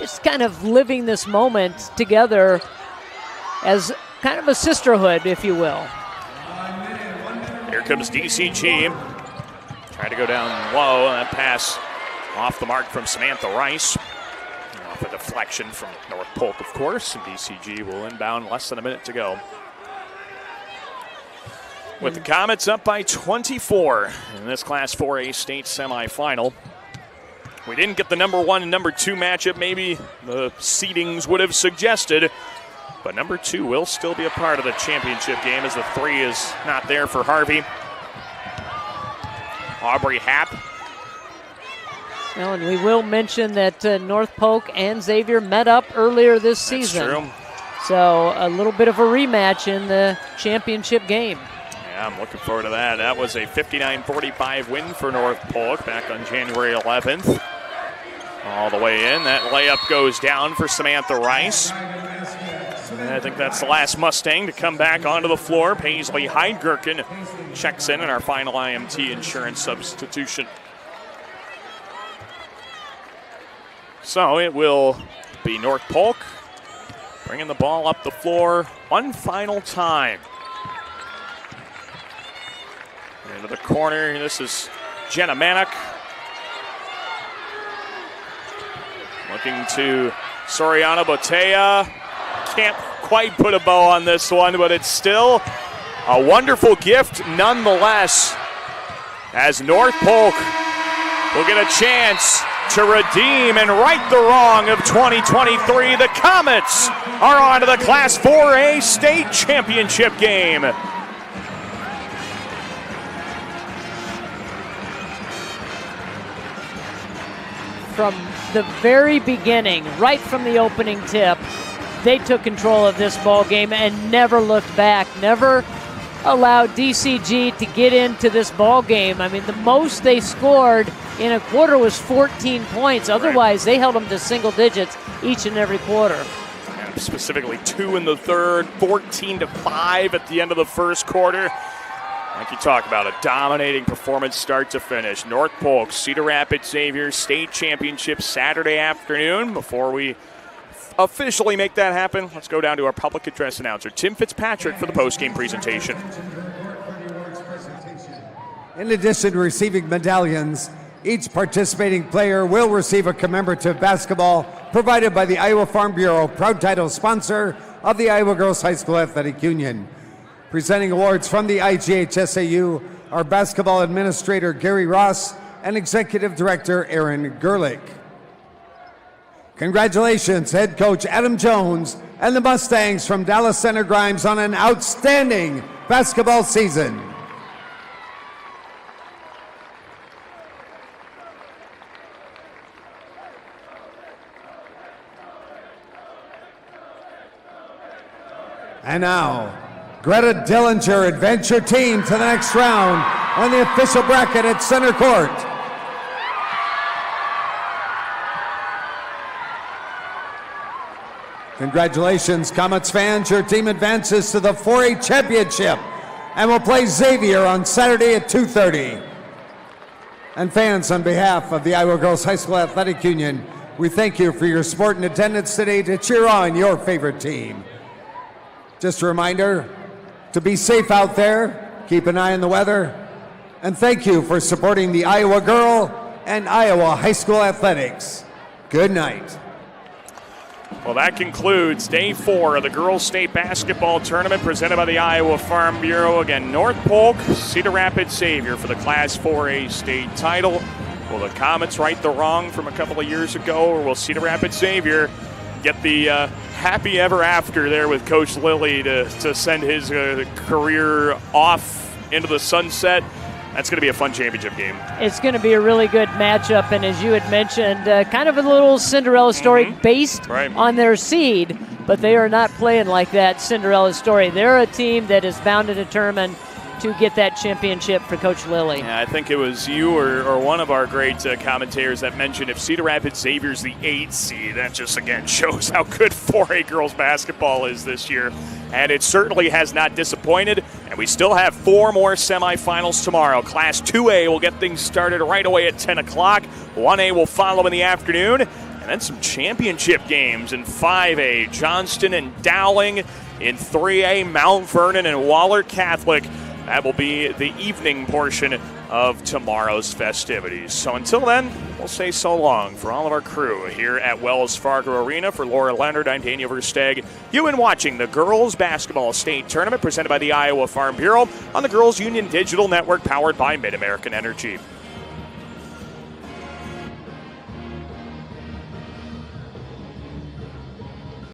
just kind of living this moment together as kind of a sisterhood, if you will. Here comes DCG. Trying to go down low. That pass off the mark from Samantha Rice. Off a deflection from North Polk, of course. And DCG will inbound less than a minute to go. With the Comets up by 24 in this Class 4A state semifinal. We didn't get the number 1 and number 2 matchup maybe the seedings would have suggested, but number 2 will still be a part of the championship game as the 3 is not there for Harvey. Aubrey Happ. Well, and we will mention that North Polk and Xavier met up earlier this season. That's true. So a little bit of a rematch in the championship game. Yeah, I'm looking forward to that. That was a 59-45 win for North Polk back on January 11th. All the way in. That layup goes down for Samantha Rice. And I think that's the last Mustang to come back onto the floor. Paisley Heidgerken checks in our final IMT insurance substitution. So it will be North Polk bringing the ball up the floor one final time. Into the corner. This is Jenna Manick. Looking to Soriana Botea. Can't quite put a bow on this one, but it's still a wonderful gift nonetheless, as North Polk will get a chance to redeem and right the wrong of 2023. The Comets are on to the Class 4A state championship game. From the very beginning, right from the opening tip, they took control of this ball game and never looked back, never allowed DCG to get into this ball game. I mean, the most they scored in a quarter was 14 points. Otherwise, they held them to single digits each and every quarter. And specifically 2 in the third, 14-5 at the end of the first quarter. Like you talk about, a dominating performance start to finish. North Polk, Cedar Rapids Xavier State Championship Saturday afternoon. Before we officially make that happen, let's go down to our public address announcer, Tim Fitzpatrick, for the postgame presentation. In addition to receiving medallions, each participating player will receive a commemorative basketball provided by the Iowa Farm Bureau, proud title sponsor of the Iowa Girls High School Athletic Union. Presenting awards from the IGHSAU are basketball administrator Gary Ross and executive director Aaron Gerlich. Congratulations, head coach Adam Jones and the Mustangs from Dallas Center Grimes on an outstanding basketball season. And now, Greta Dillinger advance your team to the next round on the official bracket at center court. Congratulations, Comets fans. Your team advances to the 4A championship and will play Xavier on Saturday at 2:30. And fans, on behalf of the Iowa Girls High School Athletic Union, we thank you for your support and attendance today to cheer on your favorite team. Just a reminder to be safe out there, keep an eye on the weather, and thank you for supporting the Iowa Girl and Iowa High School Athletics. Good night. Well, that concludes day 4 of the Girls State Basketball Tournament presented by the Iowa Farm Bureau. Again, North Polk, Cedar Rapids Xavier for the Class 4A state title. Will the Comets right the wrong from a couple of years ago, or will Cedar Rapids Xavier get the happy ever after there with Coach Lilly to send his career off into the sunset? That's going to be a fun championship game. It's going to be a really good matchup, and as you had mentioned, kind of a little Cinderella story based on their seed, but they are not playing like that Cinderella story. They're a team that is bound and determined to get that championship for Coach Lilly. Yeah, I think it was you or one of our great commentators that mentioned if Cedar Rapids Xavier's the 8th seed, that just again shows how good 4A girls basketball is this year. And it certainly has not disappointed. And we still have 4 more semifinals tomorrow. Class 2A will get things started right away at 10 o'clock. 1A will follow in the afternoon. And then some championship games in 5A. Johnston and Dowling. In 3A, Mount Vernon and Waller Catholic. That will be the evening portion of tomorrow's festivities. So until then, we'll say so long for all of our crew here at Wells Fargo Arena. For Laura Leonard, I'm Daniel Versteg. You've been watching the Girls Basketball State Tournament presented by the Iowa Farm Bureau on the Girls Union Digital Network powered by MidAmerican Energy.